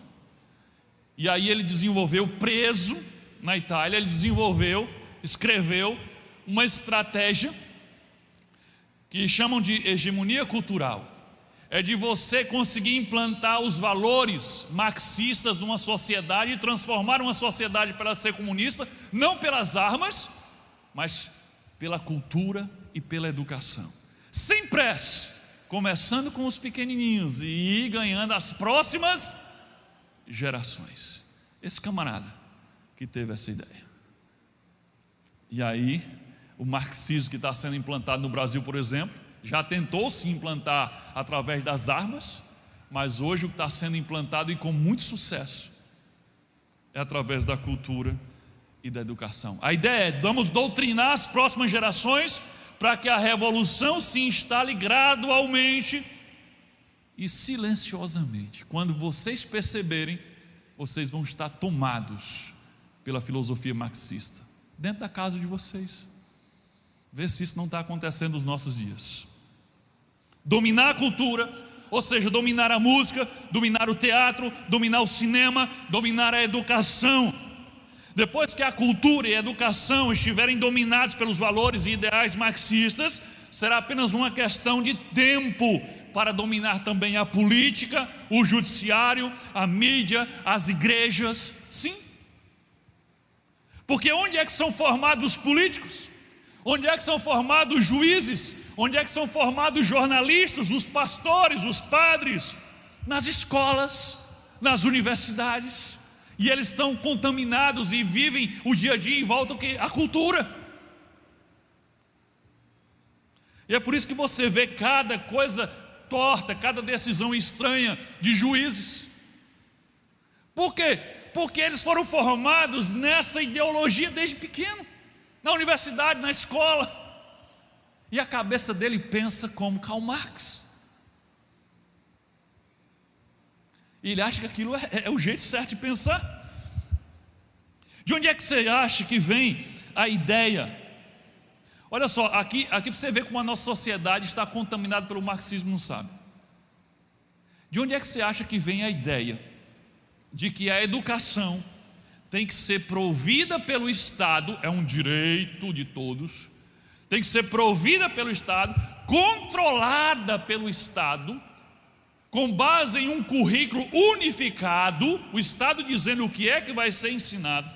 E aí ele desenvolveu, preso na Itália, ele escreveu uma estratégia que chamam de hegemonia cultural. É de você conseguir implantar os valores marxistas numa sociedade e transformar uma sociedade para ser comunista, não pelas armas, mas pela cultura e pela educação. Sem pressa, começando com os pequenininhos e ir ganhando as próximas gerações. Esse camarada que teve essa ideia. E aí, o marxismo que está sendo implantado no Brasil, por exemplo, já tentou se implantar através das armas, mas hoje o que está sendo implantado e com muito sucesso é através da cultura e da educação. A ideia é, vamos doutrinar as próximas gerações para que a revolução se instale gradualmente e silenciosamente. Quando vocês perceberem, vocês vão estar tomados pela filosofia marxista, dentro da casa de vocês. Vê se isso não está acontecendo nos nossos dias. Dominar a cultura, ou seja, dominar a música, dominar o teatro, dominar o cinema, dominar a educação. Depois que a cultura e a educação estiverem dominados pelos valores e ideais marxistas, será apenas uma questão de tempo para dominar também a política, o judiciário, a mídia, as igrejas. Sim. Porque onde é que são formados os políticos? Onde é que são formados os juízes? Onde é que são formados os jornalistas, os pastores, os padres? Nas escolas, nas universidades. E eles estão contaminados e vivem o dia a dia em volta à cultura. E é por isso que você vê cada coisa torta, cada decisão estranha de juízes. Por quê? Porque eles foram formados nessa ideologia desde pequeno, na universidade, na escola. E a cabeça dele pensa como Karl Marx. E ele acha que aquilo é o jeito certo de pensar. De onde é que você acha que vem a ideia? Olha só, aqui para você ver como a nossa sociedade está contaminada pelo marxismo, não sabe. De onde é que você acha que vem a ideia de que a educação tem que ser provida pelo Estado, é um direito de todos, tem que ser provida pelo Estado, controlada pelo Estado, com base em um currículo unificado, o Estado dizendo o que é que vai ser ensinado,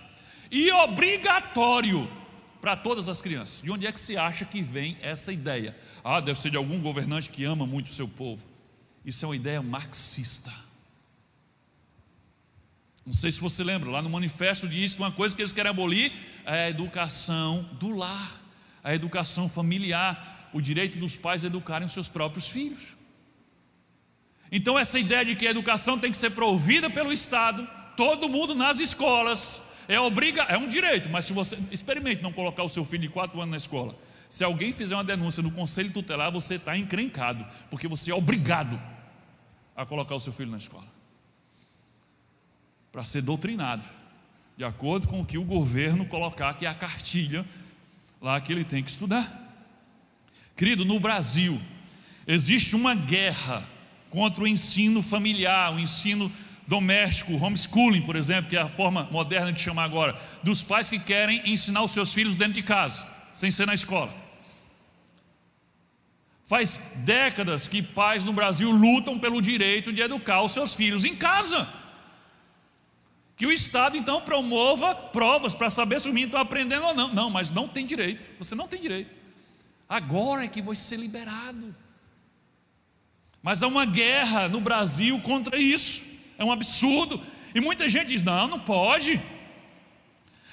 e obrigatório para todas as crianças. De onde é que se acha que vem essa ideia? Deve ser de algum governante que ama muito o seu povo. Isso é uma ideia marxista. Não sei se você lembra, lá no manifesto diz que uma coisa que eles querem abolir é a educação do lar, a educação familiar, o direito dos pais a educarem os seus próprios filhos. Então essa ideia de que a educação tem que ser provida pelo Estado, todo mundo nas escolas, é um direito, mas se você experimente não colocar o seu filho de 4 anos na escola, se alguém fizer uma denúncia no conselho tutelar, você está encrencado, porque você é obrigado a colocar o seu filho na escola, para ser doutrinado, de acordo com o que o governo colocar, que é a cartilha lá que ele tem que estudar. Querido, no Brasil existe uma guerra contra o ensino familiar, o ensino doméstico, o homeschooling, por exemplo, que é a forma moderna de chamar agora, dos pais que querem ensinar os seus filhos dentro de casa, sem ser na escola. Faz décadas que pais no Brasil lutam pelo direito de educar os seus filhos em casa. Que o Estado então promova provas para saber se o menino está aprendendo ou não. Não, mas não tem direito, você não tem direito. Agora é que vai ser liberado. Mas há uma guerra no Brasil contra isso, é um absurdo. E muita gente diz, não pode.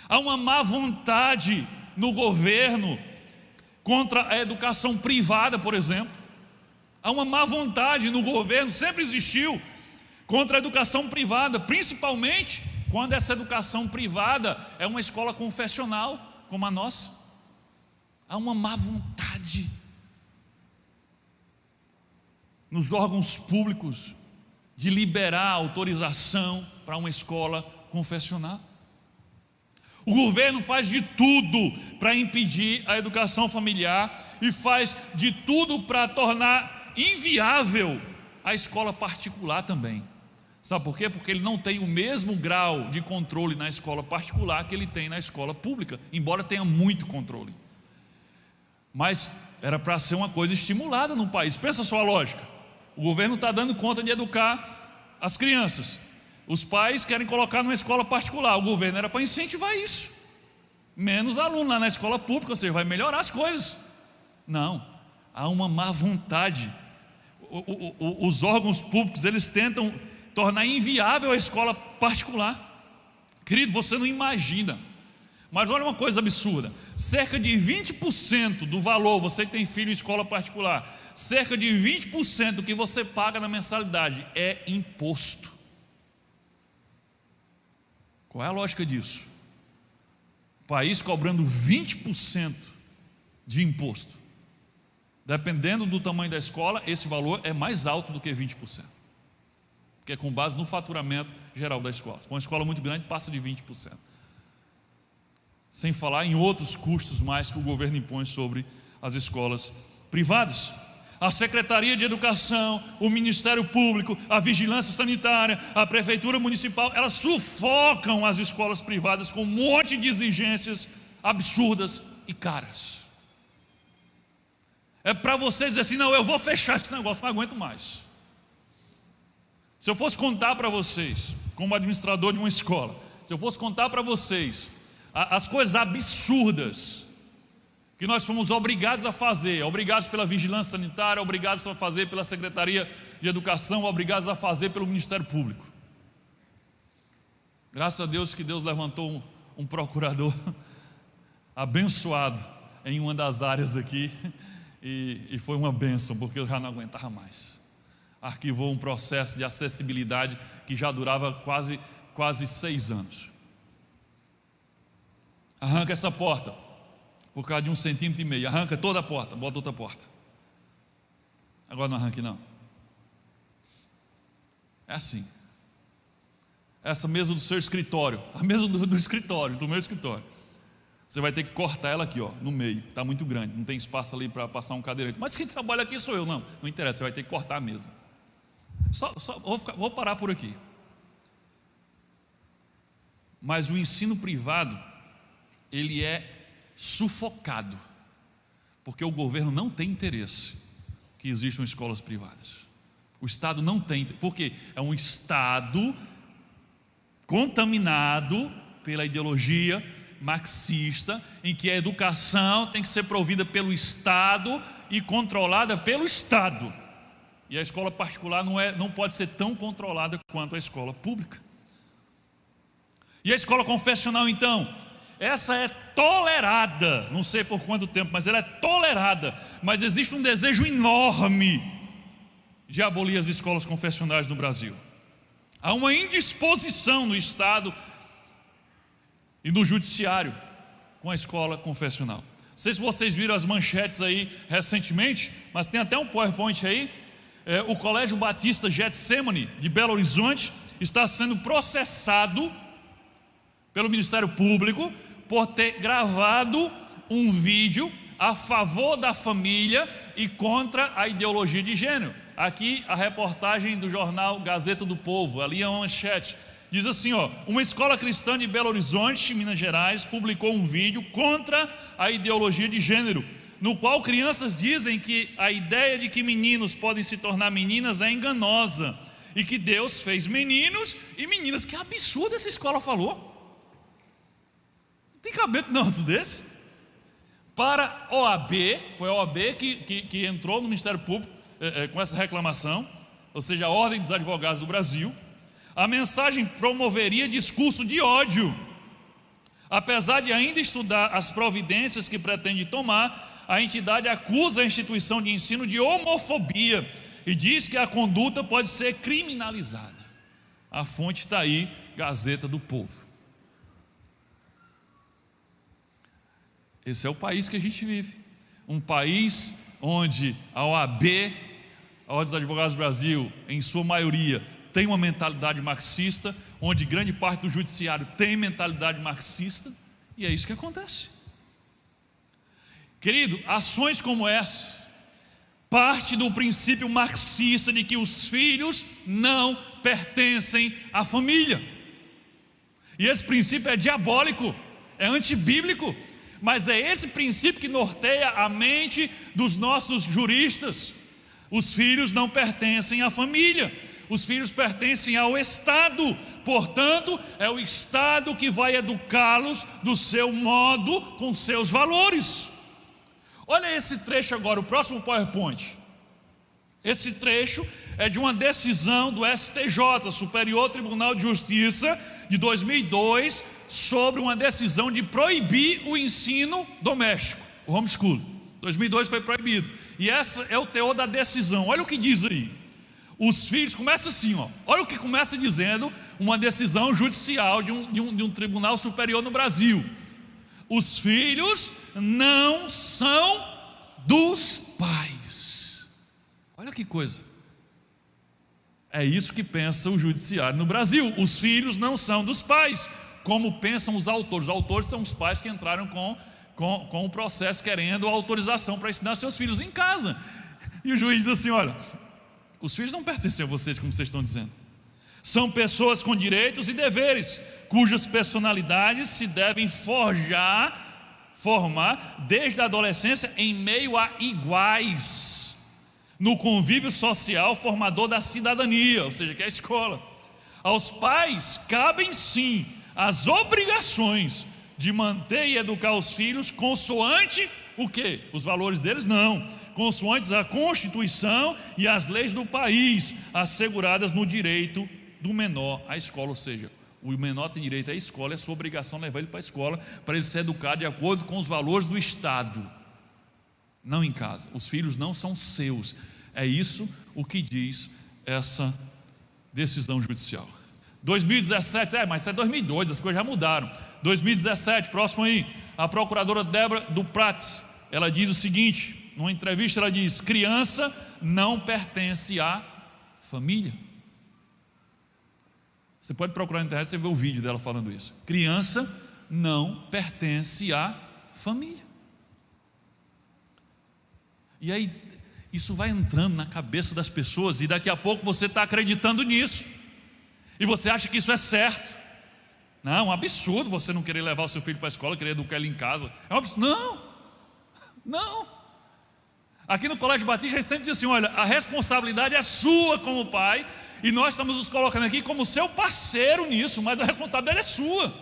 Há uma má vontade no governo contra a educação privada, por exemplo. Há uma má vontade no governo, sempre existiu, contra a educação privada, principalmente quando essa educação privada é uma escola confessional, como a nossa. Há uma má vontade nos órgãos públicos de liberar autorização para uma escola confessional. O governo faz de tudo para impedir a educação familiar e faz de tudo para tornar inviável a escola particular também. Sabe por quê? Porque ele não tem o mesmo grau de controle na escola particular que ele tem na escola pública, embora tenha muito controle. Mas era para ser uma coisa estimulada no país. Pensa só a lógica. O governo está dando conta de educar as crianças. Os pais querem colocar numa escola particular. O governo era para incentivar isso. Menos aluno lá na escola pública, ou seja, vai melhorar as coisas. Não, há uma má vontade. Os órgãos públicos, eles tentam tornar inviável a escola particular. Querido, você não imagina. Mas olha uma coisa absurda. Cerca de 20% do valor, você que tem filho em escola particular, cerca de 20% do que você paga na mensalidade é imposto. Qual é a lógica disso? O país cobrando 20% de imposto. Dependendo do tamanho da escola, esse valor é mais alto do que 20%. Porque é com base no faturamento geral da escola. Se for uma escola muito grande, passa de 20%. Sem falar em outros custos mais que o governo impõe sobre as escolas privadas. A Secretaria de Educação, o Ministério Público, a Vigilância Sanitária, a Prefeitura Municipal, elas sufocam as escolas privadas com um monte de exigências absurdas e caras. É para você dizer assim, não, eu vou fechar esse negócio, não aguento mais. Se eu fosse contar para vocês, como administrador de uma escola, se eu fosse contar para vocês as coisas absurdas que nós fomos obrigados a fazer, obrigados pela Vigilância Sanitária, obrigados a fazer pela Secretaria de Educação, obrigados a fazer pelo Ministério Público. Graças a Deus que Deus levantou um procurador abençoado em uma das áreas aqui, e foi uma bênção, porque eu já não aguentava mais. Arquivou um processo de acessibilidade que já durava quase 6 anos. Arranca essa porta por causa de 1,5 centímetros, arranca toda a porta, bota outra porta. Agora não arranque não. É assim. Essa mesa do seu escritório, a mesa do escritório, do meu escritório, você vai ter que cortar ela aqui, ó, no meio, está muito grande, não tem espaço ali para passar um cadeirante. Mas quem trabalha aqui sou eu. Não interessa, você vai ter que cortar a mesa. Vou parar por aqui. Mas o ensino privado, ele é sufocado, porque o governo não tem interesse que existam escolas privadas. O Estado não tem, porque é um Estado contaminado pela ideologia marxista, em que a educação tem que ser provida pelo Estado e controlada pelo Estado. E a escola particular não pode ser tão controlada quanto a escola pública. E a escola confessional, então, essa é tolerada, não sei por quanto tempo, mas ela é tolerada. Mas existe um desejo enorme de abolir as escolas confessionais no Brasil. Há uma indisposição no Estado e no Judiciário com a escola confessional. Não sei se vocês viram as manchetes aí recentemente, mas tem até um PowerPoint aí. O Colégio Batista Getsemane de Belo Horizonte está sendo processado pelo Ministério Público por ter gravado um vídeo a favor da família e contra a ideologia de gênero. Aqui a reportagem do jornal Gazeta do Povo, ali é uma manchete. Diz assim, uma escola cristã de Belo Horizonte, Minas Gerais, publicou um vídeo contra a ideologia de gênero, no qual crianças dizem que a ideia de que meninos podem se tornar meninas é enganosa e que Deus fez meninos e meninas. Que absurdo essa escola falou. Não tem cabimento não desse. Para a OAB, foi a OAB que entrou no Ministério Público com essa reclamação, ou seja, a Ordem dos Advogados do Brasil. A mensagem promoveria discurso de ódio. Apesar de ainda estudar as providências que pretende tomar, a entidade acusa a instituição de ensino de homofobia e diz que a conduta pode ser criminalizada. A fonte está aí, Gazeta do Povo. Esse é o país que a gente vive. Um país onde a OAB, a Ordem dos Advogados do Brasil, em sua maioria, tem uma mentalidade marxista, onde grande parte do judiciário tem mentalidade marxista, e é isso que acontece. Querido, ações como essa parte do princípio marxista de que os filhos não pertencem à família. E esse princípio é diabólico, é antibíblico, mas é esse princípio que norteia a mente dos nossos juristas. Os filhos não pertencem à família, os filhos pertencem ao Estado. Portanto, é o Estado que vai educá-los do seu modo, com seus valores. Olha esse trecho agora, o próximo PowerPoint. Esse trecho é de uma decisão do STJ, Superior Tribunal de Justiça, de 2002, sobre uma decisão de proibir o ensino doméstico, o homeschool. 2002 foi proibido. E esse é o teor da decisão. Olha o que diz aí. Os filhos, começa assim, olha o que começa dizendo uma decisão judicial de um tribunal superior no Brasil. Os filhos não são dos pais. Olha que coisa. É isso que pensa o judiciário no Brasil. Os filhos não são dos pais, como pensam os autores. Os autores são os pais que entraram com o processo querendo autorização para ensinar seus filhos em casa. E o juiz diz assim, olha, os filhos não pertencem a vocês, como vocês estão dizendo. São pessoas com direitos e deveres, cujas personalidades se devem formar desde a adolescência em meio a iguais, no convívio social formador da cidadania, ou seja, que é a escola. Aos pais cabem sim as obrigações de manter e educar os filhos consoante o quê? Os valores deles? Não, consoantes a Constituição e as leis do país, asseguradas no direito do menor à escola. Ou seja, o menor tem direito à escola, é sua obrigação levar ele para a escola, para ele ser educado de acordo com os valores do Estado, não em casa. Os filhos não são seus. É isso o que diz essa decisão judicial. 2017, mas isso é 2002, as coisas já mudaram. 2017, próximo aí, a procuradora Débora Duprat, ela diz o seguinte, numa entrevista ela diz: criança não pertence à família. Você pode procurar na internet, você vê o vídeo dela falando isso. Criança não pertence à família. E aí, isso vai entrando na cabeça das pessoas, e daqui a pouco você está acreditando nisso, e você acha que isso é certo. Não, é um absurdo você não querer levar o seu filho para a escola, querer educar ele em casa. É um absurdo. Não. Aqui no Colégio Batista a gente sempre diz assim, olha, a responsabilidade é sua como pai, e nós estamos nos colocando aqui como seu parceiro nisso, mas a responsabilidade é sua.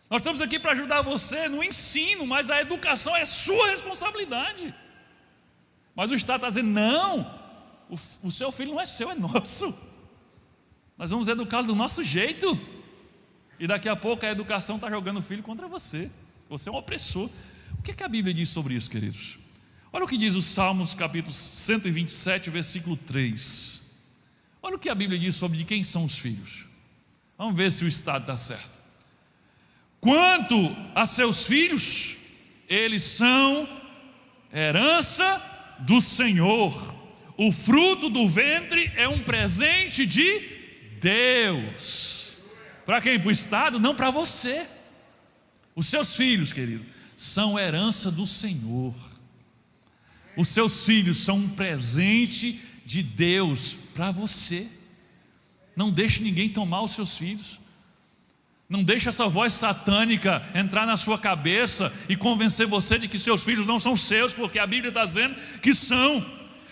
Nós estamos aqui para ajudar você no ensino, mas a educação é sua responsabilidade. Mas o Estado está dizendo, não, o seu filho não é seu, é nosso. Nós vamos educá-lo do nosso jeito. E daqui a pouco a educação está jogando o filho contra você. Você é um opressor. O que a Bíblia diz sobre isso, queridos? Olha o que diz os Salmos, capítulo 127, versículo 3. Olha o que a Bíblia diz sobre de quem são os filhos. Vamos ver se o estado está certo. Quanto a seus filhos, eles são herança do Senhor. O fruto do ventre é um presente de Deus. Para quem? Para o estado? Não, para você. Os seus filhos, querido, são herança do Senhor. Os seus filhos são um presente de Deus para você. Não deixe ninguém tomar os seus filhos. Não deixe essa voz satânica entrar na sua cabeça e convencer você de que seus filhos não são seus, porque a Bíblia está dizendo que são.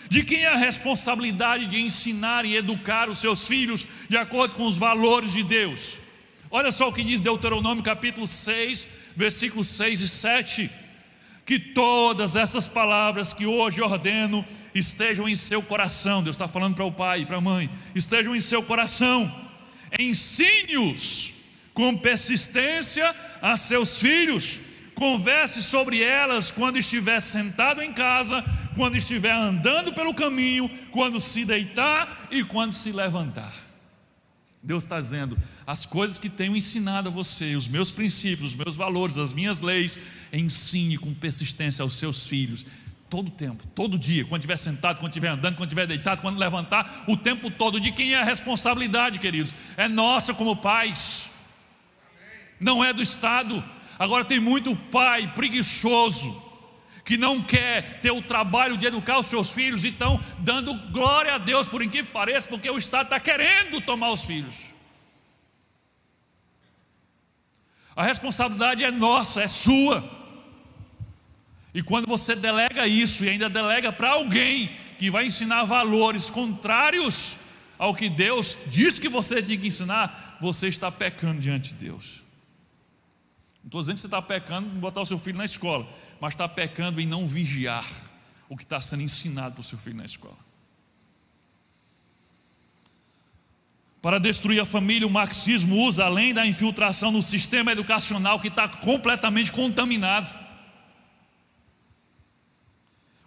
De quem é a responsabilidade de ensinar e educar os seus filhos de acordo com os valores de Deus? Olha só o que diz Deuteronômio capítulo 6, versículos 6 e 7. Que todas essas palavras que hoje ordeno estejam em seu coração. Deus está falando para o pai e para a mãe. Estejam em seu coração. Ensine-os com persistência a seus filhos. Converse sobre elas quando estiver sentado em casa, quando estiver andando pelo caminho, quando se deitar e quando se levantar. Deus está dizendo: as coisas que tenho ensinado a você, os meus princípios, os meus valores, as minhas leis, ensine com persistência aos seus filhos, todo tempo, todo dia, quando estiver sentado, quando estiver andando, quando estiver deitado, quando levantar, o tempo todo. De quem é a responsabilidade, queridos? É nossa como pais, não é do Estado. Agora tem muito pai preguiçoso, que não quer ter o trabalho de educar os seus filhos, e estão dando glória a Deus, por incrível que pareça, porque o Estado está querendo tomar os filhos. A responsabilidade é nossa, é sua. E quando você delega isso, e ainda delega para alguém que vai ensinar valores contrários ao que Deus diz que você tem que ensinar, você está pecando diante de Deus. Não estou dizendo que você está pecando em botar o seu filho na escola, mas está pecando em não vigiar o que está sendo ensinado para o seu filho na escola. Para destruir a família, o marxismo usa, além da infiltração no sistema educacional que está completamente contaminado,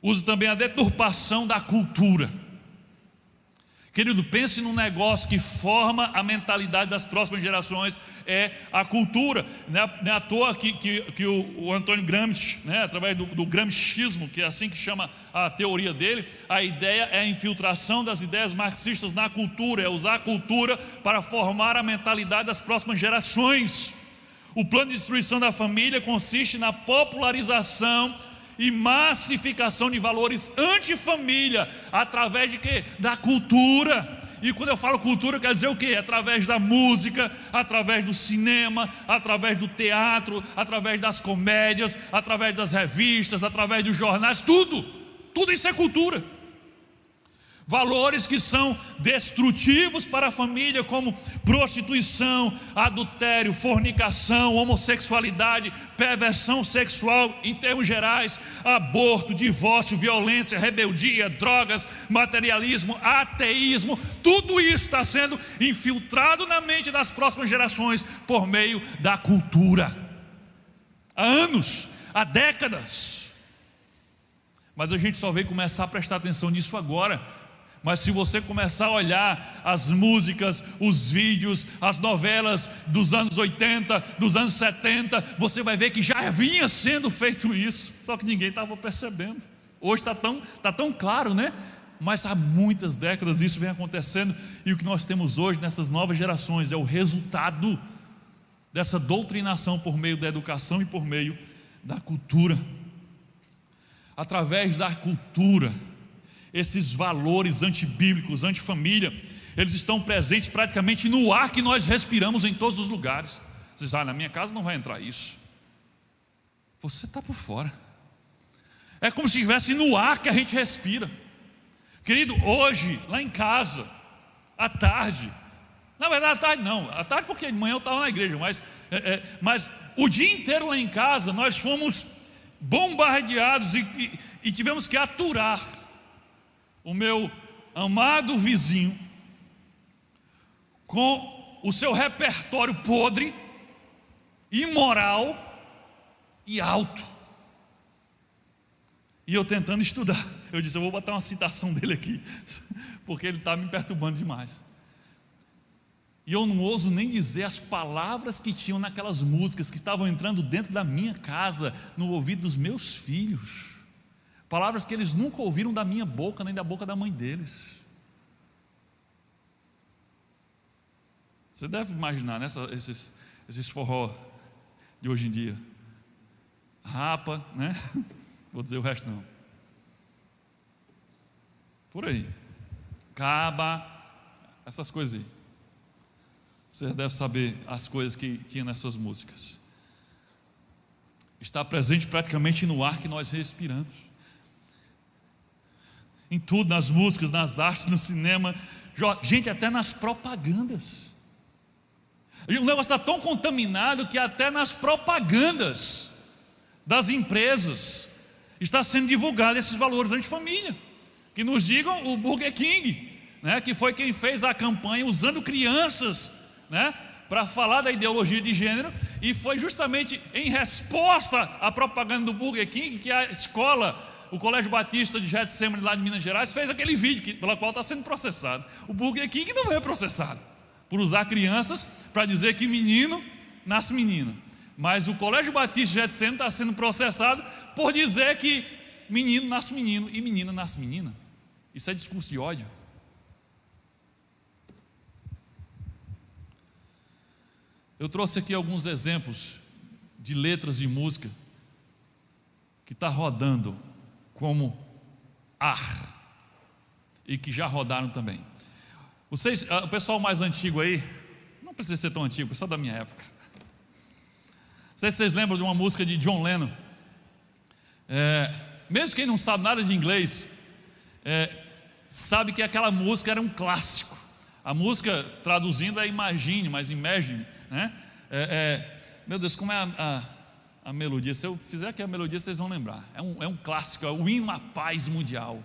usa também a deturpação da cultura. Querido, pense num negócio que forma a mentalidade das próximas gerações, é a cultura. Não é à toa que o Antônio Gramsci, através do gramscismo, que é assim que chama a teoria dele, a ideia é a infiltração das ideias marxistas na cultura, é usar a cultura para formar a mentalidade das próximas gerações. O plano de destruição da família consiste na popularização e massificação de valores antifamília, através de quê? Da cultura. E quando eu falo cultura, quer dizer o quê? Através da música, através do cinema, através do teatro, através das comédias, através das revistas, através dos jornais, tudo isso é cultura. Valores que são destrutivos para a família, como prostituição, adultério, fornicação, homossexualidade, perversão sexual em termos gerais, aborto, divórcio, violência, rebeldia, drogas, materialismo, ateísmo. Tudo isso está sendo infiltrado na mente das próximas gerações por meio da cultura. Há anos, há décadas. Mas a gente só veio começar a prestar atenção nisso agora. Mas se você começar a olhar as músicas, os vídeos, as novelas dos anos 80, dos anos 70, você vai ver que já vinha sendo feito isso, só que ninguém estava percebendo. Hoje está tão claro, né? Mas há muitas décadas isso vem acontecendo, e o que nós temos hoje nessas novas gerações é o resultado dessa doutrinação por meio da educação e por meio da cultura. Através da cultura, esses valores antibíblicos, antifamília, eles estão presentes praticamente no ar que nós respiramos em todos os lugares. Você diz: na minha casa não vai entrar isso. Você está por fora. É como se estivesse no ar que a gente respira. Querido, hoje, lá em casa, à tarde, na verdade à tarde não, à tarde porque de manhã eu estava na igreja, mas o dia inteiro lá em casa nós fomos bombardeados e tivemos que aturar o meu amado vizinho com o seu repertório podre, imoral e alto. E eu tentando estudar, eu disse, eu vou botar uma citação dele aqui, porque ele está me perturbando demais. E eu não ouso nem dizer as palavras que tinham naquelas músicas que estavam entrando dentro da minha casa, no ouvido dos meus filhos. Palavras que eles nunca ouviram da minha boca, nem da boca da mãe deles. Você deve imaginar, né, esses forró de hoje em dia. Rapa, né? Vou dizer o resto não. Por aí. Caba, essas coisas aí. Você deve saber as coisas que tinha nessas músicas. Está presente praticamente no ar que nós respiramos. Em tudo, nas músicas, nas artes, no cinema, gente, até nas propagandas. O negócio está tão contaminado que até nas propagandas das empresas está sendo divulgado esses valores antifamília. Que nos digam o Burger King, né, que foi quem fez a campanha usando crianças, né, para falar da ideologia de gênero, e foi justamente em resposta à propaganda do Burger King que a escola, o Colégio Batista de Getsemane lá de Minas Gerais, fez aquele vídeo pelo qual está sendo processado. O Burger King não é processado por usar crianças para dizer que menino nasce menina, mas o Colégio Batista de Getsemane está sendo processado por dizer que menino nasce menino e menina nasce menina. Isso é discurso de ódio. Eu trouxe aqui alguns exemplos de letras de música que está rodando como ar e que já rodaram também. Vocês, o pessoal mais antigo aí, não precisa ser tão antigo, só da minha época. Não sei se vocês lembram de uma música de John Lennon. Mesmo quem não sabe nada de inglês, sabe que aquela música era um clássico. A música, traduzindo, é Imagine, mas Imagine, né? Meu Deus, como é a melodia? Se eu fizer aqui a melodia, vocês vão lembrar. É um clássico, é o hino à paz mundial.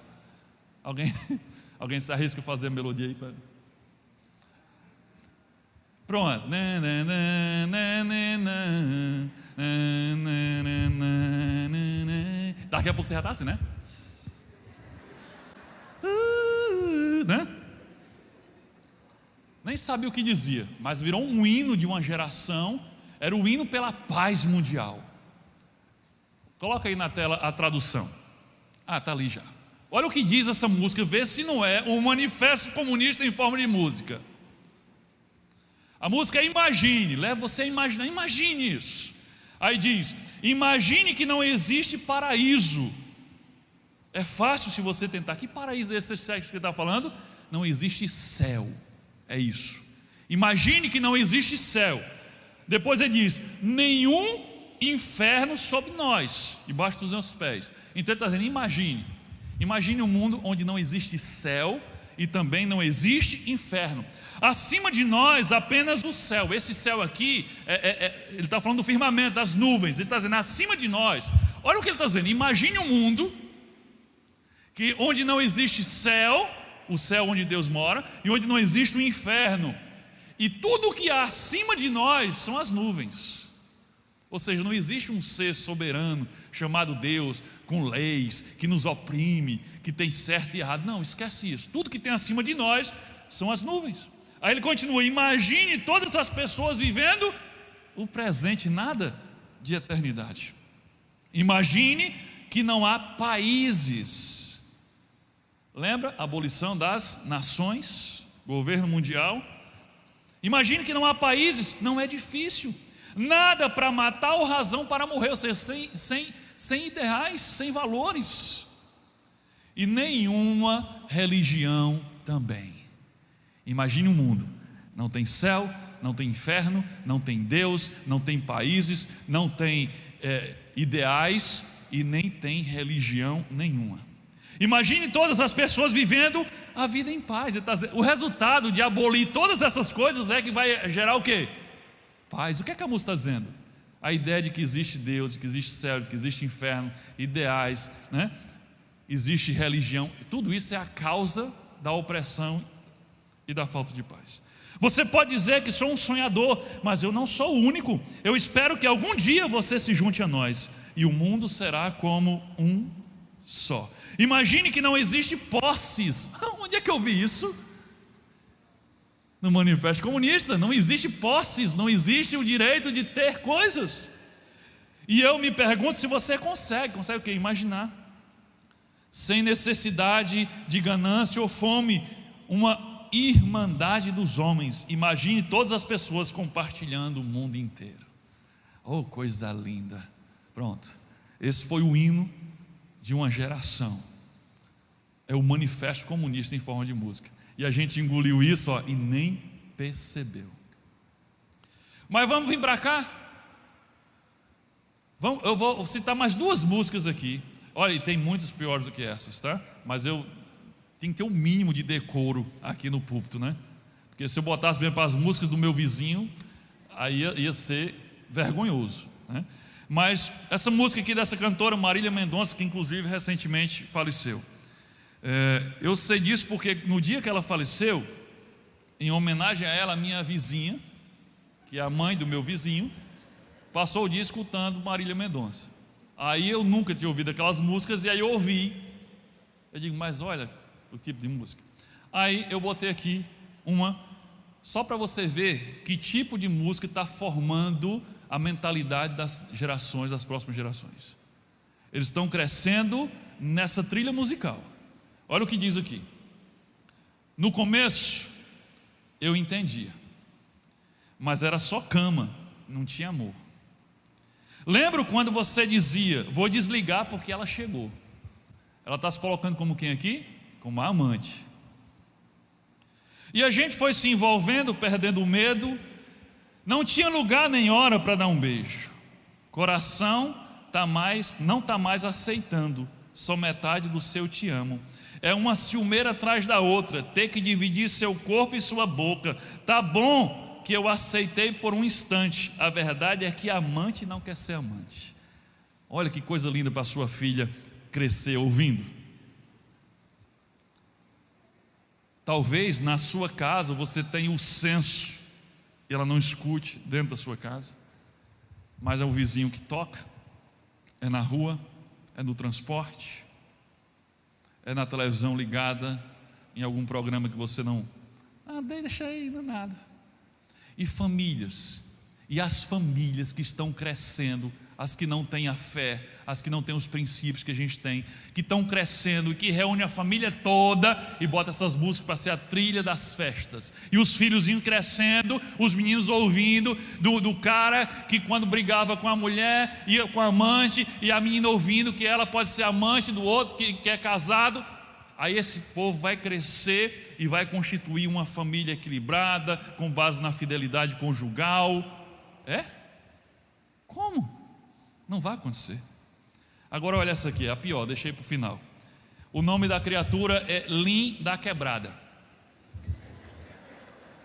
Alguém se arrisca a fazer a melodia aí? Pronto. Daqui a pouco você já está assim, né? Né? Nem sabia o que dizia, mas virou um hino de uma geração. Era o hino pela paz mundial. Coloca aí na tela a tradução. Está ali já. Olha o que diz essa música, vê se não é um manifesto comunista em forma de música. A música é Imagine, leva você a imaginar, imagine isso. Aí diz, imagine que não existe paraíso. É fácil se você tentar. Que paraíso é esse que está falando? Não existe céu. É isso. Imagine que não existe céu. Depois ele diz, nenhum inferno sobre nós, debaixo dos nossos pés. Então ele está dizendo, imagine um mundo onde não existe céu e também não existe inferno. Acima de nós apenas o céu. Esse céu aqui, ele está falando do firmamento, das nuvens. Ele está dizendo, acima de nós. Olha o que ele está dizendo, imagine um mundo onde não existe céu, o céu onde Deus mora, e onde não existe o inferno. E tudo o que há acima de nós são as nuvens. Ou seja, não existe um ser soberano chamado Deus, com leis, que nos oprime, que tem certo e errado. Não, esquece isso. Tudo que tem acima de nós são as nuvens. Aí ele continua, imagine todas as pessoas vivendo o presente, nada de eternidade. Imagine que não há países. Lembra a abolição das nações, governo mundial? Imagine que não há países, não é difícil. Nada para matar ou razão para morrer, ou seja, sem ideais, sem valores. E nenhuma religião também. Imagine um mundo, não tem céu, não tem inferno, não tem Deus, não tem países, não tem ideais e nem tem religião nenhuma. Imagine todas as pessoas vivendo a vida em paz. O resultado de abolir todas essas coisas é que vai gerar o quê? Paz. O que é que a música está dizendo? A ideia de que existe Deus, de que existe céu, de que existe inferno, ideais, né? Existe religião. Tudo isso é a causa da opressão e da falta de paz. Você pode dizer que sou um sonhador, mas eu não sou o único. Eu espero que algum dia você se junte a nós e o mundo será como um só. Imagine que não existe posses. Onde é que eu vi isso? No Manifesto Comunista. Não existe posses, não existe o direito de ter coisas. E eu me pergunto se você consegue o quê? Imaginar, sem necessidade de ganância ou fome, uma irmandade dos homens. Imagine todas as pessoas compartilhando o mundo inteiro. Oh, coisa linda. Pronto, esse foi o hino de uma geração. É o Manifesto Comunista em forma de música. E a gente engoliu isso, e nem percebeu. Mas vamos vir para cá. Eu vou citar mais 2 músicas aqui. Olha, e tem muitas piores do que essas, tá? Mas eu tenho que ter um mínimo de decoro aqui no púlpito, né? Porque se eu botasse bem para as músicas do meu vizinho, aí ia ser vergonhoso, né? Mas essa música aqui dessa cantora Marília Mendonça, que inclusive recentemente faleceu, eu sei disso porque no dia que ela faleceu, em homenagem a ela, a minha vizinha, que é a mãe do meu vizinho, passou o dia escutando Marília Mendonça. Aí eu nunca tinha ouvido aquelas músicas, e aí eu ouvi. Eu digo, mas olha o tipo de música. Aí eu botei aqui uma, só para você ver que tipo de música está formando a mentalidade das gerações, das próximas gerações. Eles estão crescendo nessa trilha musical. Olha o que diz aqui. No começo eu entendia, mas era só cama, não tinha amor. Lembro quando você dizia, vou desligar porque ela chegou. Ela está se colocando como quem aqui? Como a amante. E a gente foi se envolvendo, perdendo o medo. Não tinha lugar nem hora para dar um beijo. Coração não está mais aceitando só metade do seu te amo. É uma ciumeira atrás da outra, ter que dividir seu corpo e sua boca. Tá bom que eu aceitei por um instante. A verdade é que amante não quer ser amante. Olha que coisa linda para sua filha crescer ouvindo. Talvez na sua casa você tenha o senso e ela não escute dentro da sua casa, mas é o vizinho que toca, é na rua, é no transporte, é na televisão ligada em algum programa que você não, deixa aí, não é nada. E famílias, e as famílias que estão crescendo, as que não têm a fé, as que não têm os princípios que a gente tem, que estão crescendo e que reúne a família toda e bota essas músicas para ser a trilha das festas, e os filhozinhos crescendo, os meninos ouvindo do cara que quando brigava com a mulher, ia com a amante, e a menina ouvindo que ela pode ser amante do outro que é casado. Aí esse povo vai crescer e vai constituir uma família equilibrada, com base na fidelidade conjugal. Como? Não vai acontecer. Agora olha essa aqui, a pior, deixei para o final. O nome da criatura é Lin da Quebrada.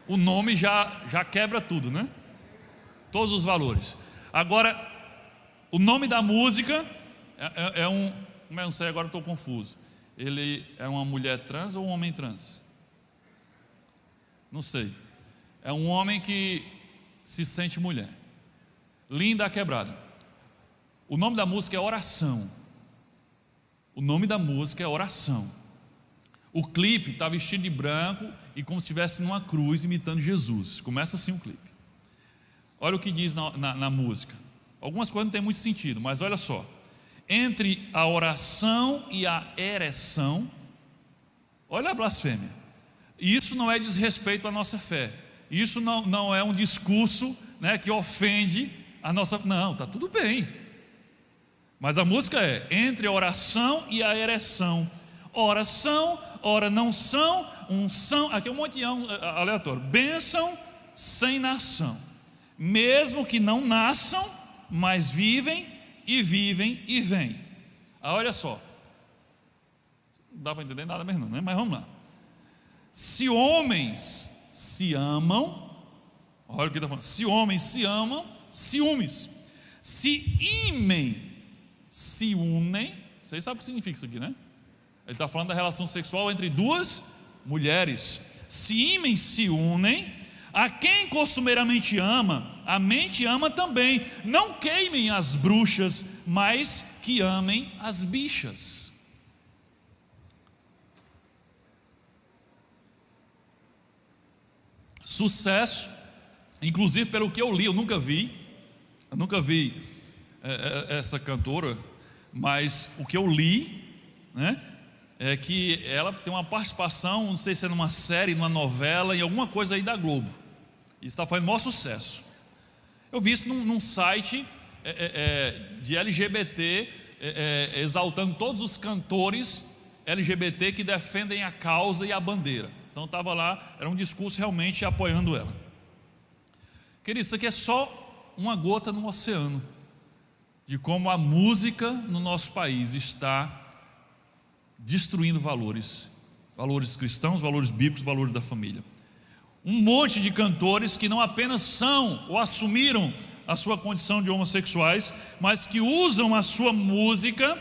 O nome já quebra tudo, né? Todos os valores. Agora, o nome da música não sei, agora estou confuso. Ele é uma mulher trans ou um homem trans? Não sei. É um homem que se sente mulher. Lin da Quebrada. O nome da música é Oração. O nome da música é Oração. O clipe está vestido de branco e como se estivesse numa cruz imitando Jesus. Começa assim o clipe. Olha o que diz na música. Algumas coisas não tem muito sentido, mas olha só. Entre a oração e a ereção, olha a blasfêmia. Isso não é desrespeito à nossa fé. Isso não é um discurso, né, que ofende a nossa. Não, está tudo bem. Mas a música é entre a oração e a ereção. Oração, ora não são, unção, aqui é um monte de aleatório. Bênção sem nação. Mesmo que não nasçam, mas vivem e vêm. Olha só. Não dá para entender nada mesmo, né? Mas vamos lá. Se homens se amam, olha o que está falando. Se homens se amam, ciúmes. Se imem, se unem. Vocês sabem o que significa isso aqui, né? Ele está falando da relação sexual entre duas mulheres. Se imem, se unem. A quem costumeiramente ama, a mente ama também. Não queimem as bruxas, mas que amem as bichas. sucesso, inclusive pelo que eu li. Eu nunca vi essa cantora, mas o que eu li, né, é que ela tem uma participação, não sei se é numa série, numa novela, em alguma coisa aí da Globo, e está fazendo o maior sucesso. Eu vi isso num site de LGBT, exaltando todos os cantores LGBT que defendem a causa e a bandeira. Então estava lá, era um discurso realmente apoiando ela. Querido, isso aqui é só uma gota no oceano de como a música no nosso país está destruindo valores cristãos, valores bíblicos, valores da família. Um monte de cantores que não apenas são ou assumiram a sua condição de homossexuais, mas que usam a sua música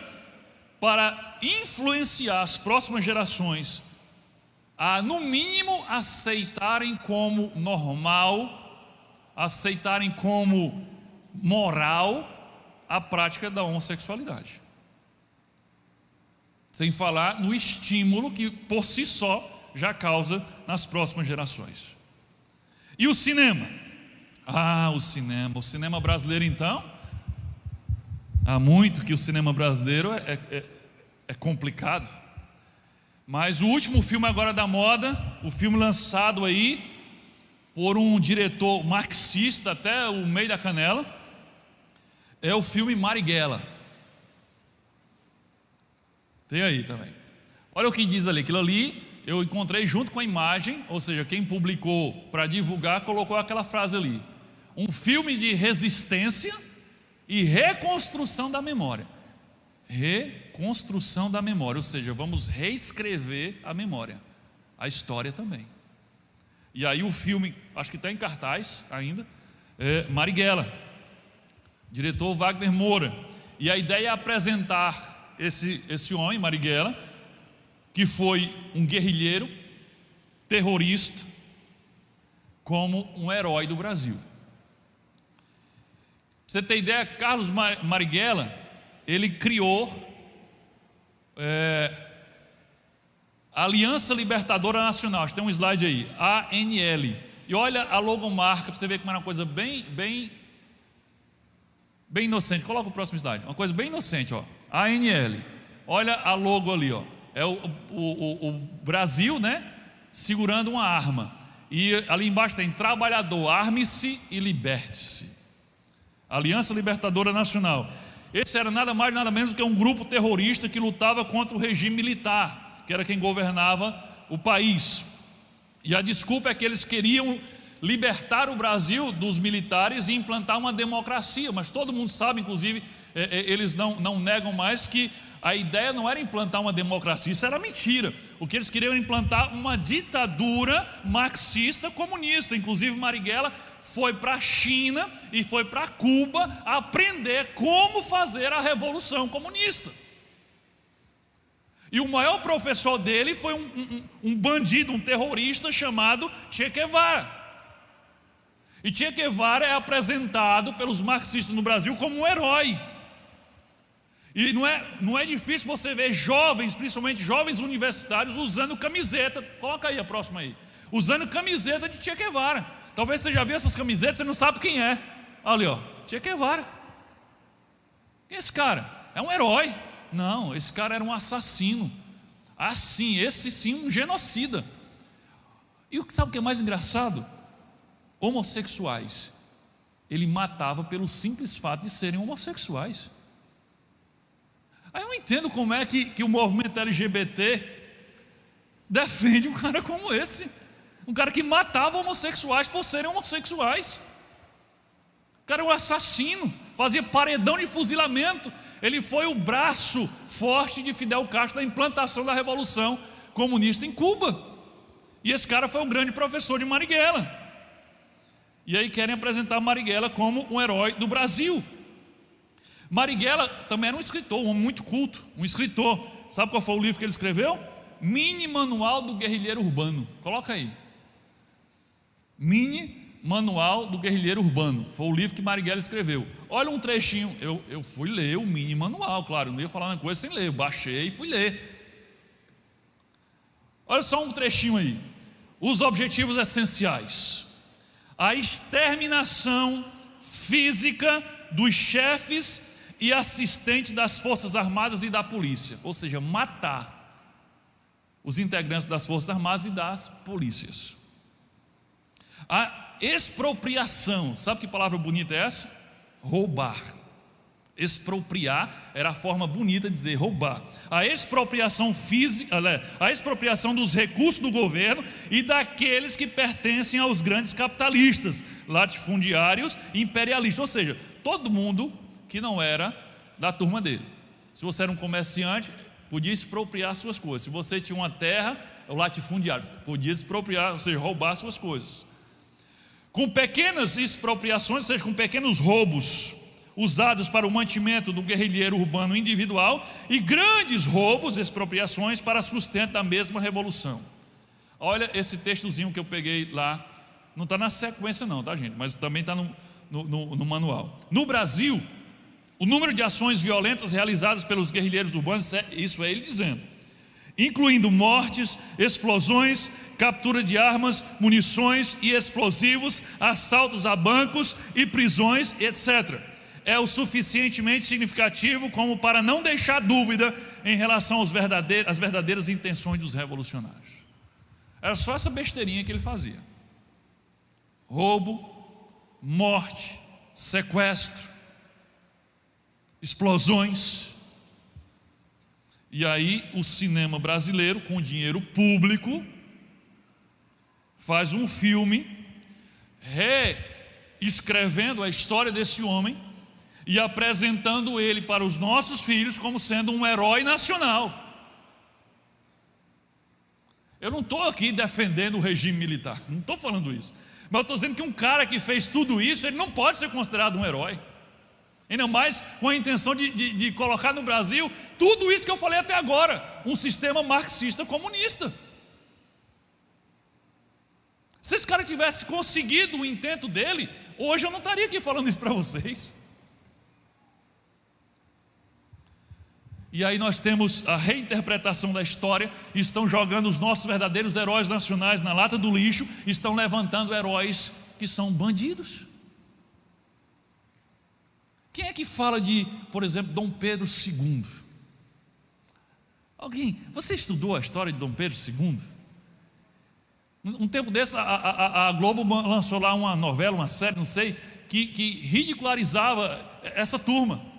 para influenciar as próximas gerações a, no mínimo, aceitarem como normal, aceitarem como moral a prática da homossexualidade. Sem falar no estímulo que por si só já causa nas próximas gerações. E o cinema? O cinema brasileiro, então, há muito que o cinema brasileiro é complicado. Mas o último filme agora da moda, o filme lançado aí por um diretor marxista até o meio da canela, é o filme Marighella. Tem aí também. Olha o que diz ali. Aquilo ali eu encontrei junto com a imagem, ou seja, quem publicou para divulgar colocou aquela frase ali: um filme de resistência e reconstrução da memória. Reconstrução da memória, ou seja, vamos reescrever a memória, a história também. E aí o filme, acho que está em cartaz ainda, Marighella, diretor Wagner Moura. E a ideia é apresentar esse homem, Marighella, que foi um guerrilheiro, terrorista, como um herói do Brasil. Pra você ter ideia, Carlos Marighella, ele criou a Aliança Libertadora Nacional. Tem um slide aí, ANL. E olha a logomarca, para você ver como era uma coisa bem inocente. Coloca o próximo slide. Uma coisa bem inocente, ó. ANL. Olha a logo ali, ó. É o Brasil, né? Segurando uma arma. E ali embaixo tem trabalhador, arme-se e liberte-se. Aliança Libertadora Nacional. Esse era nada mais nada menos do que um grupo terrorista que lutava contra o regime militar, que era quem governava o país. E a desculpa é que eles queriam libertar o Brasil dos militares e implantar uma democracia. Mas todo mundo sabe, inclusive, eles não negam mais que a ideia não era implantar uma democracia, isso era mentira. O que eles queriam era implantar uma ditadura marxista comunista. Inclusive Marighella foi para a China e foi para Cuba aprender como fazer a revolução comunista. E o maior professor dele foi um bandido, um terrorista chamado Che Guevara. E Che Guevara é apresentado pelos marxistas no Brasil como um herói. E não é difícil você ver jovens, principalmente jovens universitários, usando camiseta. Coloca aí a próxima aí. Usando camiseta de Che Guevara. Talvez você já viu essas camisetas, você não sabe quem é. Olha ali, ó, Che Guevara. Quem é esse cara? É um herói. Não, esse cara era um assassino. Assim, esse sim, um genocida. E sabe o que é mais engraçado? Homossexuais. Ele matava pelo simples fato de serem homossexuais. Aí eu não entendo como é que o movimento LGBT defende um cara como esse. Um cara que matava homossexuais por serem homossexuais. O cara era um assassino, fazia paredão de fuzilamento. Ele foi o braço forte de Fidel Castro na implantação da Revolução Comunista em Cuba. E esse cara foi o grande professor de Marighella. E aí querem apresentar Marighella como um herói do Brasil. Marighella também era um escritor, um homem muito culto, um escritor. Sabe qual foi o livro que ele escreveu? Mini Manual do Guerrilheiro Urbano. Coloca aí. Mini Manual do Guerrilheiro Urbano. Foi o livro que Marighella escreveu. Olha um trechinho. Eu fui ler o Mini Manual, claro, não ia falar uma coisa sem ler. Eu baixei e fui ler. Olha só um trechinho aí. os objetivos essenciais: a exterminação física dos chefes e assistentes das Forças Armadas e da polícia, ou seja, matar os integrantes das Forças Armadas e das polícias. A expropriação, sabe que palavra bonita é essa? Roubar. Expropriar era a forma bonita de dizer roubar. A expropriação física, a expropriação dos recursos do governo e daqueles que pertencem aos grandes capitalistas, latifundiários e imperialistas, ou seja, todo mundo que não era da turma dele. Se você era um comerciante, podia expropriar suas coisas. Se você tinha uma terra, o latifundiário podia expropriar, ou seja, roubar suas coisas. Com pequenas expropriações, ou seja, com pequenos roubos usados para o mantimento do guerrilheiro urbano individual, e grandes roubos, expropriações para sustento da mesma revolução. Olha esse textozinho que eu peguei lá, não está na sequência não, tá gente, mas também está no manual. No Brasil, o número de ações violentas realizadas pelos guerrilheiros urbanos, isso é ele dizendo, incluindo mortes, explosões, captura de armas, munições e explosivos, assaltos a bancos e prisões, etc., é o suficientemente significativo como para não deixar dúvida em relação às verdadeiras intenções dos revolucionários. Era só essa besteirinha que ele fazia: roubo, morte, sequestro, explosões. E aí o cinema brasileiro, com dinheiro público, faz um filme reescrevendo a história desse homem e apresentando ele para os nossos filhos como sendo um herói nacional. Eu não estou aqui defendendo o regime militar, não estou falando isso, mas eu estou dizendo que um cara que fez tudo isso, ele não pode ser considerado um herói, ainda mais com a intenção de colocar no Brasil tudo isso que eu falei até agora, um sistema marxista comunista. Se esse cara tivesse conseguido o intento dele, hoje eu não estaria aqui falando isso para vocês. E aí nós temos a reinterpretação da história, estão jogando os nossos verdadeiros heróis nacionais na lata do lixo, estão levantando heróis que são bandidos. Quem é que fala de, por exemplo, Dom Pedro II? Alguém, você estudou a história de Dom Pedro II? Um tempo desse a Globo lançou lá uma novela, uma série, não sei, que ridicularizava essa turma.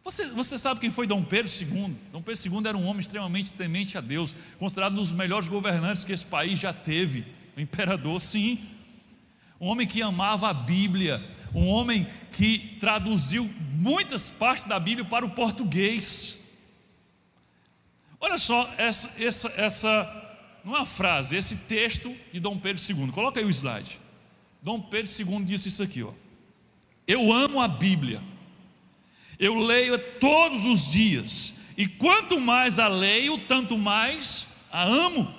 Você sabe quem foi Dom Pedro II? Dom Pedro II era um homem extremamente temente a Deus, considerado um dos melhores governantes que esse país já teve. Um imperador, sim. Um homem que amava a Bíblia, um homem que traduziu muitas partes da Bíblia para o português. Olha só essa não é uma frase, esse texto de Dom Pedro II. Coloca aí o slide. Dom Pedro II disse isso aqui, ó: eu amo a Bíblia, eu leio todos os dias, e quanto mais a leio, tanto mais a amo.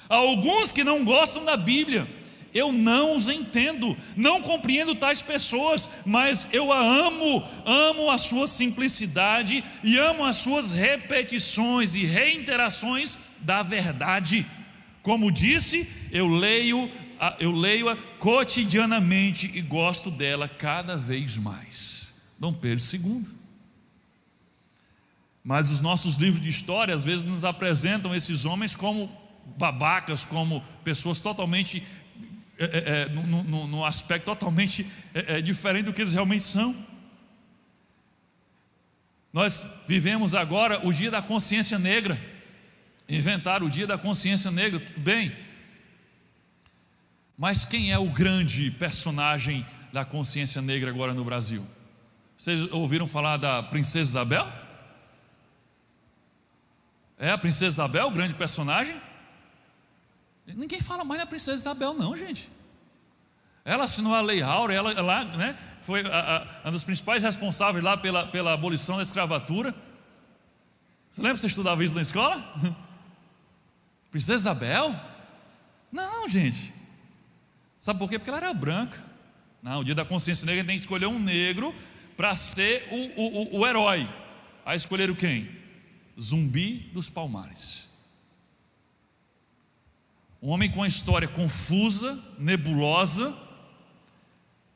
Há alguns que não gostam da Bíblia, eu não os entendo, não compreendo tais pessoas, mas eu a amo a sua simplicidade e amo as suas repetições e reiterações da verdade. Como disse, eu leio-a cotidianamente e gosto dela cada vez mais. Dom Pedro II. Mas os nossos livros de história às vezes nos apresentam esses homens como babacas, como pessoas totalmente num aspecto totalmente diferente do que eles realmente são. Nós vivemos agora o dia da consciência negra. Inventaram o dia da consciência negra, tudo bem, mas quem é o grande personagem da consciência negra agora no Brasil? Vocês ouviram falar da Princesa Isabel? É a Princesa Isabel o grande personagem? Ninguém fala mais da Princesa Isabel não, gente. Ela assinou a Lei Áurea, ela né, foi uma das principais responsáveis lá pela abolição da escravatura. Você lembra que você estudava isso na escola? Princesa Isabel? Não, gente. Sabe por quê? Porque ela era branca. Não, o dia da consciência negra tem que escolher um negro para ser o herói. Aí escolheram quem? Zumbi dos Palmares. Um homem com uma história confusa, nebulosa,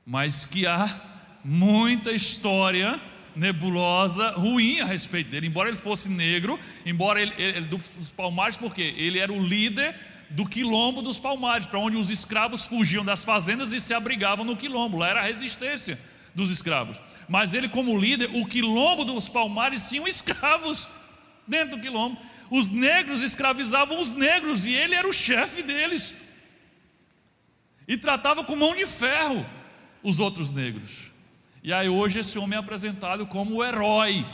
mas que há muita história nebulosa, ruim a respeito dele. Embora ele fosse negro, embora ele dos Palmares, porque ele era o líder do quilombo dos Palmares, para onde os escravos fugiam das fazendas e se abrigavam no quilombo. Lá era a resistência dos escravos. Mas ele, como líder, o quilombo dos Palmares tinham escravos dentro do quilombo. Os negros escravizavam os negros e ele era o chefe deles. E tratava com mão de ferro os outros negros. E aí hoje esse homem é apresentado como o herói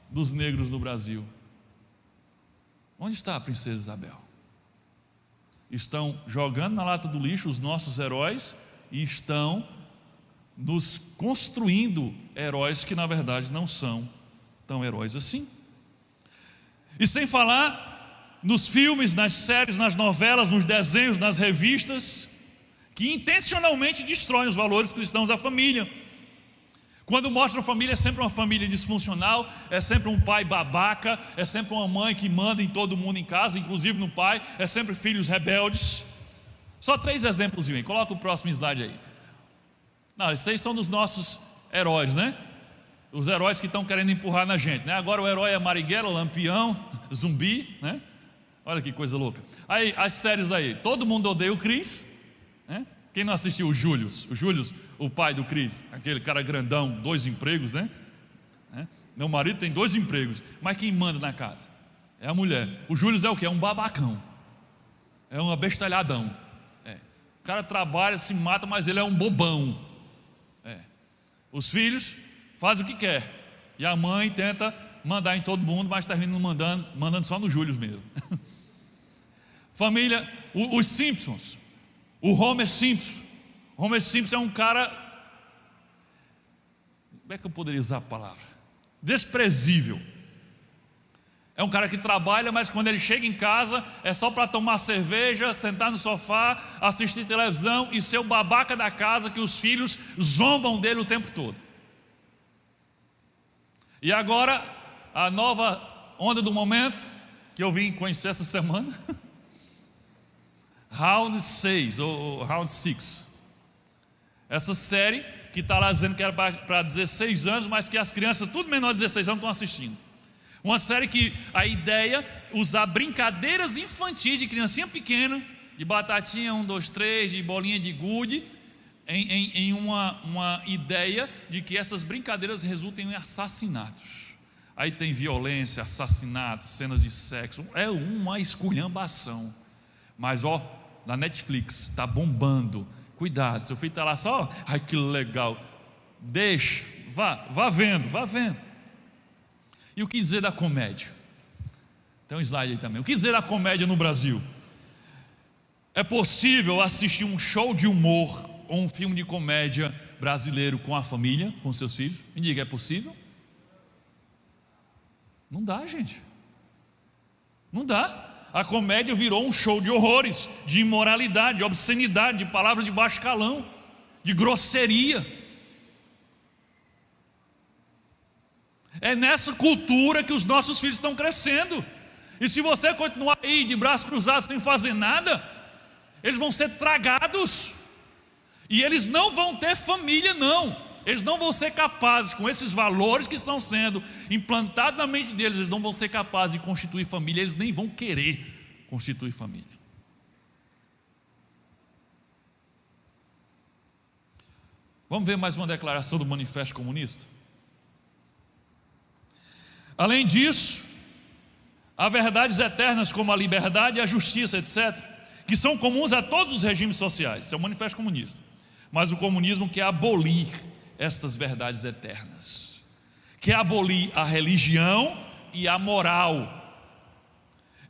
dos negros do Brasil. Onde está a princesa Isabel? Estão jogando na lata do lixo os nossos heróis e estão nos construindo heróis que na verdade não são tão heróis assim. E sem falar nos filmes, nas séries, nas novelas, nos desenhos, nas revistas, que intencionalmente destroem os valores cristãos da família. Quando mostram a família, é sempre uma família disfuncional, é sempre um pai babaca, é sempre uma mãe que manda em todo mundo em casa, inclusive no pai, é sempre filhos rebeldes. Só 3 exemplos, aí. Coloca o próximo slide aí. Não, esses aí são dos nossos heróis, né? Os heróis que estão querendo empurrar na gente, né? Agora o herói é Marighella, Lampião, Zumbi, né? Olha que coisa louca. Aí as séries aí, todo mundo odeia o Chris, né? Quem não assistiu o Július, o pai do Chris, aquele cara grandão, 2 empregos, né? Meu marido tem 2 empregos, mas quem manda na casa? É a mulher. O Július é o que? É um babacão, é um abestalhadão. O cara trabalha, se mata, mas ele é um bobão. Os filhos fazem o que quer, e a mãe tenta mandar em todo mundo, mas termina mandando só no Július mesmo. Família, os Simpsons, o Homer Simpson. Homer Simpson é um cara, como é que eu poderia usar a palavra? Desprezível. É um cara que trabalha, mas quando ele chega em casa é só para tomar cerveja, sentar no sofá, assistir televisão e ser o babaca da casa, que os filhos zombam dele o tempo todo. E agora, a nova onda do momento, que eu vim conhecer essa semana, Round 6 ou Round 6. Essa série que está lá dizendo que era para 16 anos, mas que as crianças, tudo menor de 16 anos, estão assistindo. Uma série que a ideia é usar brincadeiras infantis de criancinha pequena, de batatinha 1, 2, 3, de bolinha de gude, em uma ideia de que essas brincadeiras resultem em assassinatos. Aí tem violência, assassinatos, cenas de sexo, é uma esculhambação. Mas na Netflix está bombando. Cuidado, seu filho está lá só, ai que legal. Deixa, vá vendo. E o que dizer da comédia? Tem um slide aí também. O que dizer da comédia no Brasil? É possível assistir um show de humor ou um filme de comédia brasileiro com a família, com seus filhos? Me diga, é possível? Não dá, gente. Não dá. A comédia virou um show de horrores, de imoralidade, de obscenidade, de palavras de baixo calão, de grosseria. É nessa cultura que os nossos filhos estão crescendo. E se você continuar aí de braços cruzados sem fazer nada, eles vão ser tragados. E eles não vão ter família, não. Eles não vão ser capazes, com esses valores que estão sendo implantados na mente deles, eles não vão ser capazes de constituir família. Eles nem vão querer constituir família. Vamos ver mais uma declaração do Manifesto Comunista? Além disso, há verdades eternas como a liberdade e a justiça, etc., que são comuns a todos os regimes sociais. Isso é o Manifesto Comunista. Mas o comunismo quer abolir estas verdades eternas, quer abolir a religião e a moral,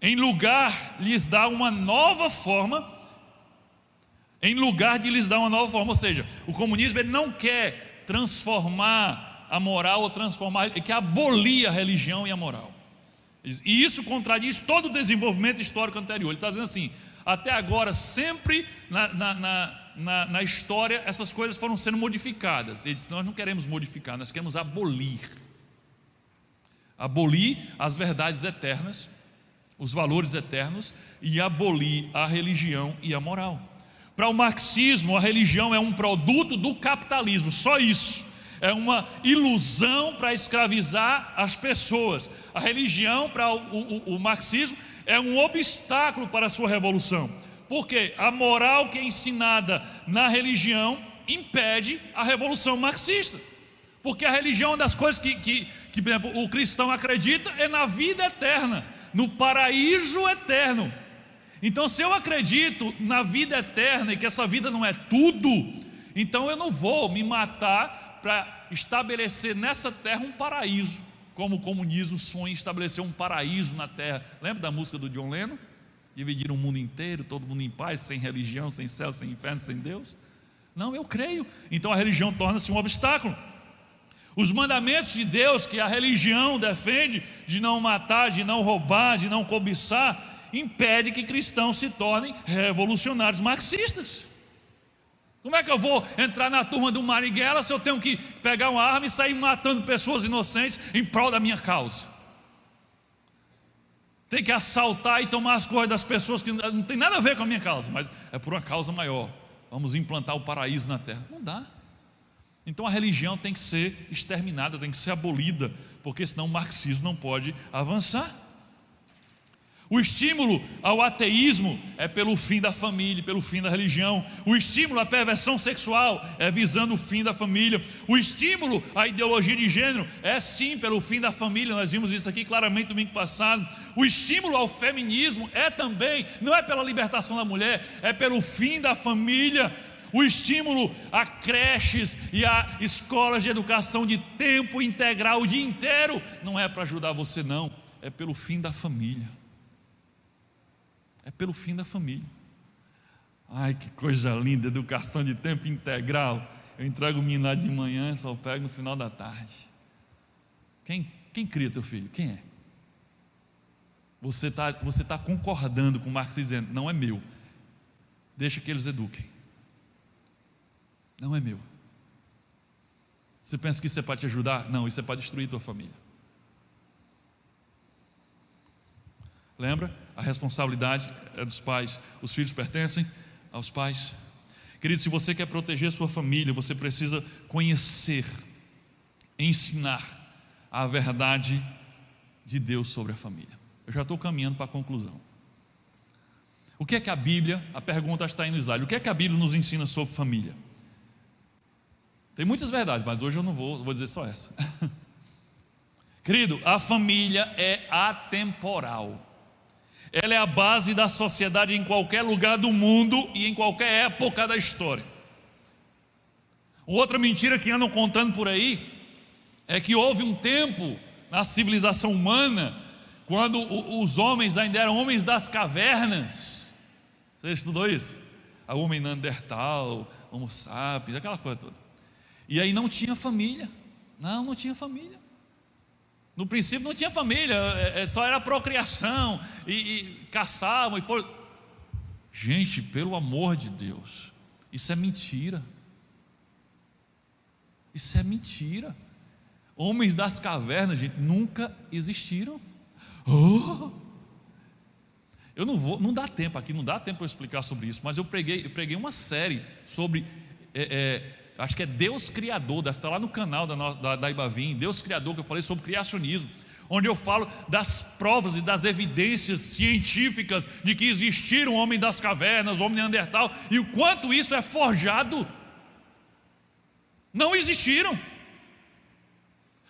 em lugar lhes dar uma nova forma, ou seja, o comunismo ele não quer transformar a moral ou transformar, ele quer abolir a religião e a moral. E isso contradiz todo o desenvolvimento histórico anterior. Ele está dizendo assim: até agora, sempre na história, essas coisas foram sendo modificadas. Ele disse: nós não queremos modificar, nós queremos abolir as verdades eternas, os valores eternos e abolir a religião e a moral. Para o marxismo, a religião é um produto do capitalismo, só isso. É uma ilusão para escravizar as pessoas. A religião, para o marxismo, é um obstáculo para a sua revolução. Porque a moral que é ensinada na religião impede a revolução marxista. Porque a religião, uma das coisas que por exemplo, o cristão acredita é na vida eterna, no paraíso eterno. Então, se eu acredito na vida eterna e que essa vida não é tudo, então eu não vou me matar para estabelecer nessa terra um paraíso, como o comunismo sonha em estabelecer um paraíso na terra. Lembra da música do John Lennon? Dividir o mundo inteiro, todo mundo em paz, sem religião, sem céu, sem inferno, sem Deus. Não, eu creio. Então a religião torna-se um obstáculo. Os mandamentos de Deus que a religião defende, de não matar, de não roubar, de não cobiçar, impede que cristãos se tornem revolucionários marxistas. Como é que eu vou entrar na turma do Marighella se eu tenho que pegar uma arma e sair matando pessoas inocentes em prol da minha causa? Tem que assaltar e tomar as coisas das pessoas que não tem nada a ver com a minha causa, mas é por uma causa maior. Vamos implantar o paraíso na terra. Não dá. Então a religião tem que ser exterminada, tem que ser abolida, porque senão o marxismo não pode avançar. O estímulo ao ateísmo é pelo fim da família, pelo fim da religião. O estímulo à perversão sexual é visando o fim da família. O estímulo à ideologia de gênero é sim pelo fim da família. Nós vimos isso aqui claramente domingo passado. O estímulo ao feminismo é também, não é pela libertação da mulher, é pelo fim da família. O estímulo a creches e a escolas de educação de tempo integral o dia inteiro não é para ajudar você, não, é pelo fim da família. É pelo fim da família. Ai, que coisa linda, educação de tempo integral. Eu entrego o menino lá de manhã, só pego no final da tarde. Quem cria teu filho? Quem é? Você tá concordando com o Marx dizendo, não é meu. Deixa que eles eduquem. Não é meu. Você pensa que isso é para te ajudar? Não, isso é para destruir tua família. Lembra? A responsabilidade é dos pais. Os filhos pertencem aos pais. Querido, se você quer proteger sua família, você precisa conhecer, ensinar a verdade de Deus sobre a família. Eu já estou caminhando para a conclusão. O que é que a Bíblia, a pergunta está aí no slide, o que é que a Bíblia nos ensina sobre família? Tem muitas verdades, mas hoje eu não vou dizer só essa. Querido, a família é atemporal. Ela é a base da sociedade em qualquer lugar do mundo e em qualquer época da história. Outra mentira que andam contando por aí é que houve um tempo na civilização humana quando os homens ainda eram homens das cavernas. Você estudou isso? A homem Neandertal, Homo sapiens, aquela coisa toda. E aí não tinha família. Não tinha família. No princípio não tinha família, só era procriação, e caçavam e foram. Gente, pelo amor de Deus, isso é mentira. Isso é mentira. Homens das cavernas, gente, nunca existiram. Não dá tempo aqui, não dá tempo para eu explicar sobre isso, mas eu preguei uma série sobre, acho que é Deus Criador, deve estar lá no canal da Ibavim, Deus Criador, que eu falei sobre criacionismo, onde eu falo das provas e das evidências científicas de que existiram o homem das cavernas, o homem neandertal, e o quanto isso é forjado. Não existiram.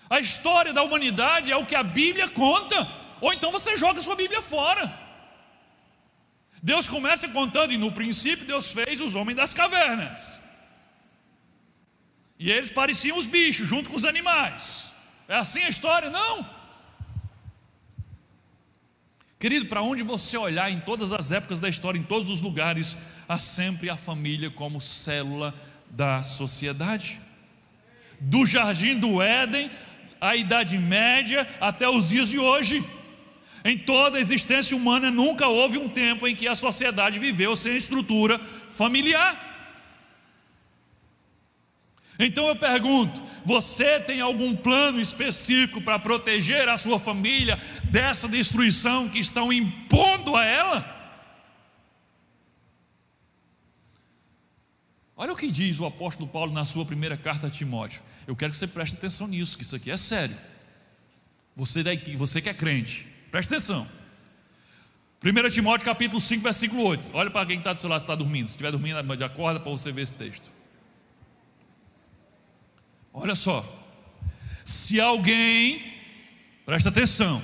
A história da humanidade é o que a Bíblia conta, ou então você joga a sua Bíblia fora. Deus começa contando, e no princípio Deus fez os homens das cavernas, e eles pareciam os bichos, junto com os animais. É assim a história? Não. Querido, para onde você olhar, em todas as épocas da história, em todos os lugares, há sempre a família como célula da sociedade. Do jardim do Éden, à Idade Média, até os dias de hoje. Em toda a existência humana, nunca houve um tempo em que a sociedade viveu sem estrutura familiar. Então eu pergunto: você tem algum plano específico para proteger a sua família dessa destruição que estão impondo a ela? Olha o que diz o apóstolo Paulo na sua primeira carta a Timóteo. Eu quero que você preste atenção nisso, que isso aqui é sério. Você que é crente, preste atenção. 1 Timóteo capítulo 5, versículo 8. Olha para quem está do seu lado, se está dormindo. Se estiver dormindo, acorda para você ver esse texto. Olha só: se alguém, presta atenção,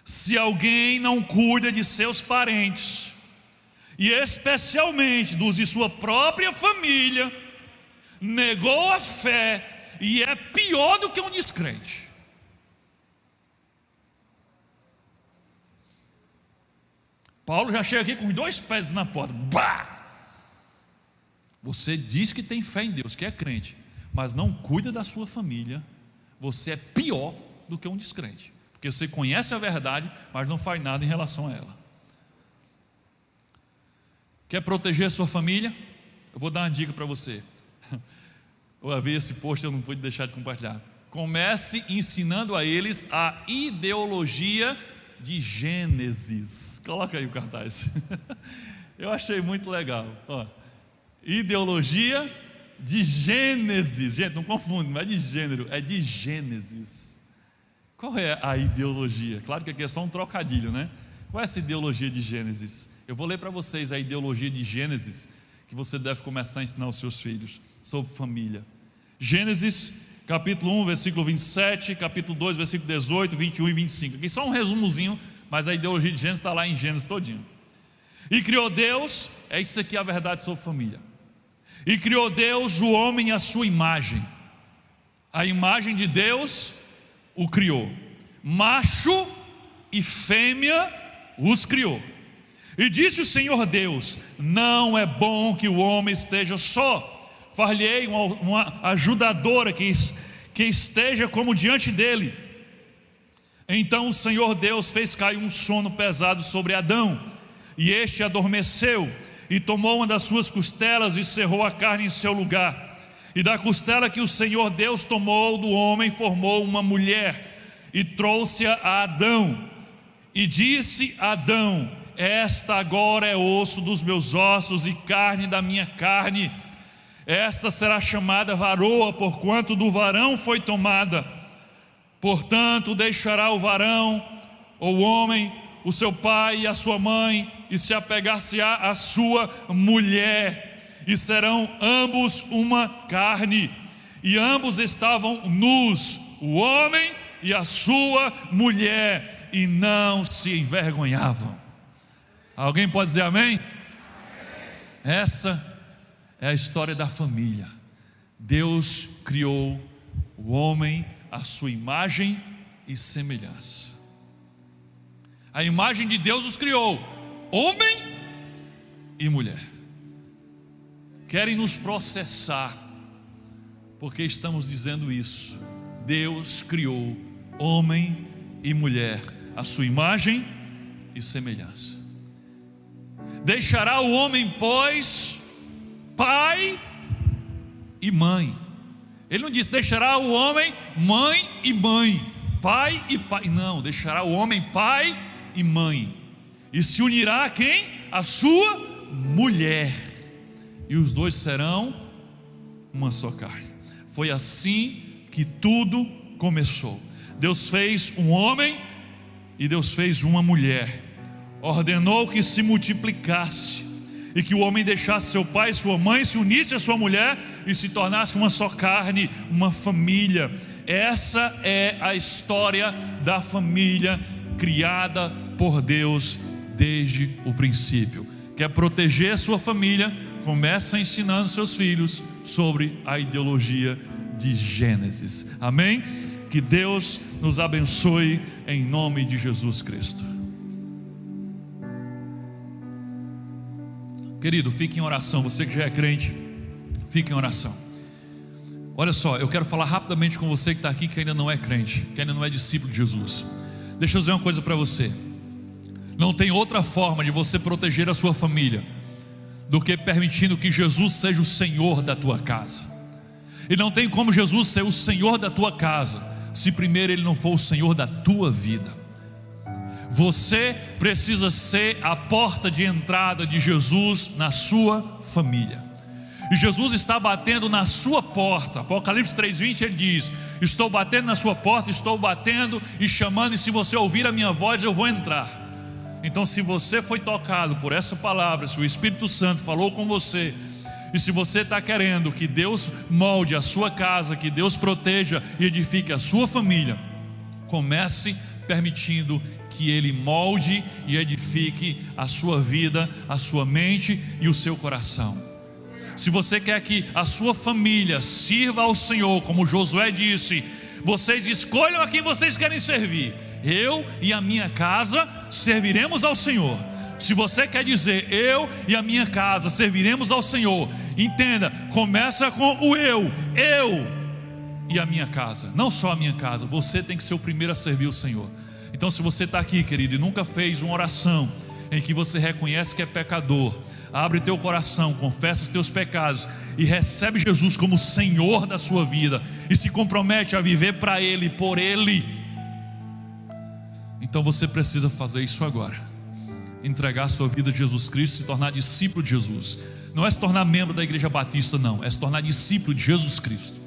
se alguém não cuida de seus parentes, e especialmente dos de sua própria família, negou a fé e é pior do que um descrente. Paulo já chega aqui com 2 pés na porta. Bah! Você diz que tem fé em Deus, que é crente, mas não cuida da sua família, você é pior do que um descrente, porque você conhece a verdade, mas não faz nada em relação a ela. Quer proteger a sua família? Eu vou dar uma dica para você. Eu vi esse post, eu não pude deixar de compartilhar. Comece ensinando a eles a ideologia de Gênesis. Coloca aí o cartaz. Eu achei muito legal. Ó, ideologia de Gênesis. Gente, não confunde, não é de gênero, é de Gênesis. Qual é a ideologia? Claro que aqui é só um trocadilho, né? Qual é essa ideologia de Gênesis? Eu vou ler para vocês a ideologia de Gênesis, que você deve começar a ensinar aos seus filhos sobre família. Gênesis capítulo 1, versículo 27, capítulo 2, versículo 18, 21 e 25. Aqui só um resumozinho, mas a ideologia de Gênesis está lá em Gênesis todinho. E criou Deus, é isso aqui a verdade sobre família. E criou Deus o homem à sua imagem. A imagem de Deus o criou. Macho e fêmea os criou. E disse o Senhor Deus: não é bom que o homem esteja só. Far-lhe-ei uma ajudadora que esteja como diante dele. Então o Senhor Deus fez cair um sono pesado sobre Adão, e este adormeceu, e tomou uma das suas costelas e cerrou a carne em seu lugar. E da costela que o Senhor Deus tomou do homem, formou uma mulher, e trouxe-a a Adão. E disse Adão: esta agora é osso dos meus ossos e carne da minha carne. Esta será chamada varoa, porquanto do varão foi tomada. Portanto deixará o varão, ou o homem, o seu pai e a sua mãe, e se apegar-se-á à sua mulher, e serão ambos uma carne. E ambos estavam nus, o homem e a sua mulher, e não se envergonhavam. Alguém pode dizer amém? Essa é a história da família. Deus criou o homem à sua imagem e semelhança. A imagem de Deus os criou, homem e mulher. Querem nos processar porque estamos dizendo isso. Deus criou homem e mulher à sua imagem e semelhança. Deixará o homem, pois, pai e mãe. Ele não disse deixará o homem mãe e mãe, pai e pai. Não, deixará o homem pai e mãe, e se unirá a quem? A sua mulher, e os dois serão uma só carne. Foi assim que tudo começou. Deus fez um homem e Deus fez uma mulher. Ordenou que se multiplicasse, e que o homem deixasse seu pai e sua mãe, se unisse à sua mulher e se tornasse uma só carne, uma família. Essa é a história da família criada por Deus desde o princípio. Quer proteger a sua família? Começa ensinando seus filhos sobre a ideologia de Gênesis. Amém? Que Deus nos abençoe em nome de Jesus Cristo. Querido, fique em oração. Você que já é crente, fique em oração. Olha só, eu quero falar rapidamente com você que está aqui, que ainda não é crente, que ainda não é discípulo de Jesus. Deixa eu dizer uma coisa para você. Não tem outra forma de você proteger a sua família do que permitindo que Jesus seja o Senhor da tua casa. E não tem como Jesus ser o Senhor da tua casa, se primeiro Ele não for o Senhor da tua vida. Você precisa ser a porta de entrada de Jesus na sua família. E Jesus está batendo na sua porta. Apocalipse 3:20 ele diz: estou batendo na sua porta, estou batendo e chamando, e se você ouvir a minha voz, eu vou entrar. Então, se você foi tocado por essa palavra, se o Espírito Santo falou com você, e se você está querendo que Deus molde a sua casa, que Deus proteja e edifique a sua família, comece permitindo que Ele molde e edifique a sua vida, a sua mente e o seu coração. Se você quer que a sua família sirva ao Senhor, como Josué disse, vocês escolham a quem vocês querem servir. Eu e a minha casa serviremos ao Senhor. Se você quer dizer, eu e a minha casa serviremos ao Senhor, entenda, começa com o eu e a minha casa. Não só a minha casa, você tem que ser o primeiro a servir o Senhor. Então, se você está aqui, querido, e nunca fez uma oração em que você reconhece que é pecador, abre teu coração, confessa os teus pecados e recebe Jesus como Senhor da sua vida e se compromete a viver para Ele, por Ele, então você precisa fazer isso agora. Entregar a sua vida a Jesus Cristo, se tornar discípulo de Jesus. Não é se tornar membro da Igreja Batista, não, é se tornar discípulo de Jesus Cristo.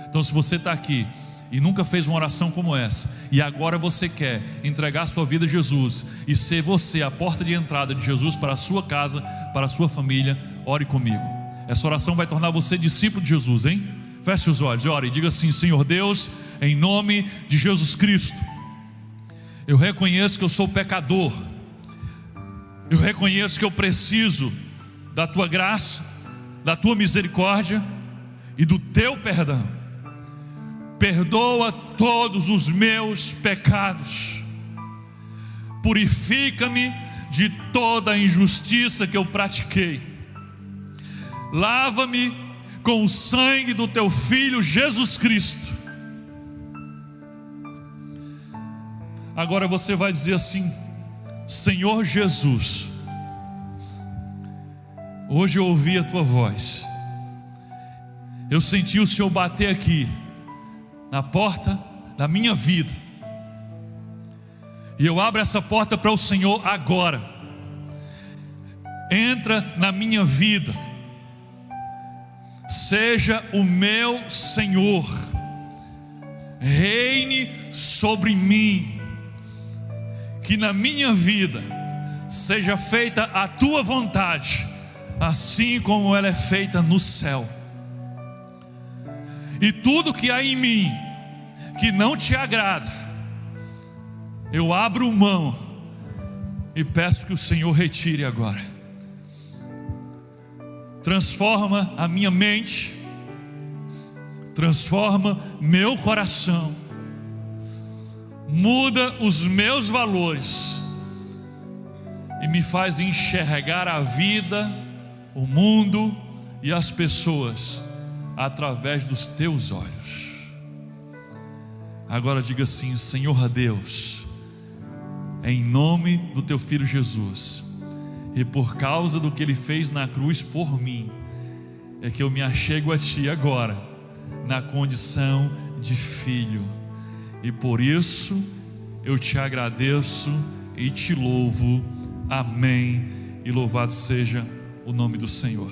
Então, se você está aqui e nunca fez uma oração como essa, e agora você quer entregar a sua vida a Jesus e ser você a porta de entrada de Jesus para a sua casa, para a sua família, ore comigo. Essa oração vai tornar você discípulo de Jesus, hein? Feche os olhos e ore e diga assim: Senhor Deus, em nome de Jesus Cristo, eu reconheço que eu sou pecador, eu reconheço que eu preciso da Tua graça, da Tua misericórdia e do Teu perdão. Perdoa todos os meus pecados, purifica-me de toda a injustiça que eu pratiquei, lava-me com o sangue do Teu Filho Jesus Cristo. Agora você vai dizer assim: Senhor Jesus, hoje eu ouvi a Tua voz, eu senti o Senhor bater aqui na porta da minha vida, e eu abro essa porta para o Senhor agora. Entra na minha vida, seja o meu Senhor, reine sobre mim, que na minha vida seja feita a Tua vontade, assim como ela é feita no céu. E tudo que há em mim que não Te agrada, eu abro mão e peço que o Senhor retire agora. Transforma a minha mente, transforma meu coração, muda os meus valores e me faz enxergar a vida, o mundo e as pessoas através dos Teus olhos. Agora diga assim: Senhor Deus, em nome do Teu Filho Jesus, e por causa do que Ele fez na cruz por mim, é que eu me achego a Ti agora, na condição de filho. E por isso eu Te agradeço e Te louvo. Amém. E louvado seja o nome do Senhor.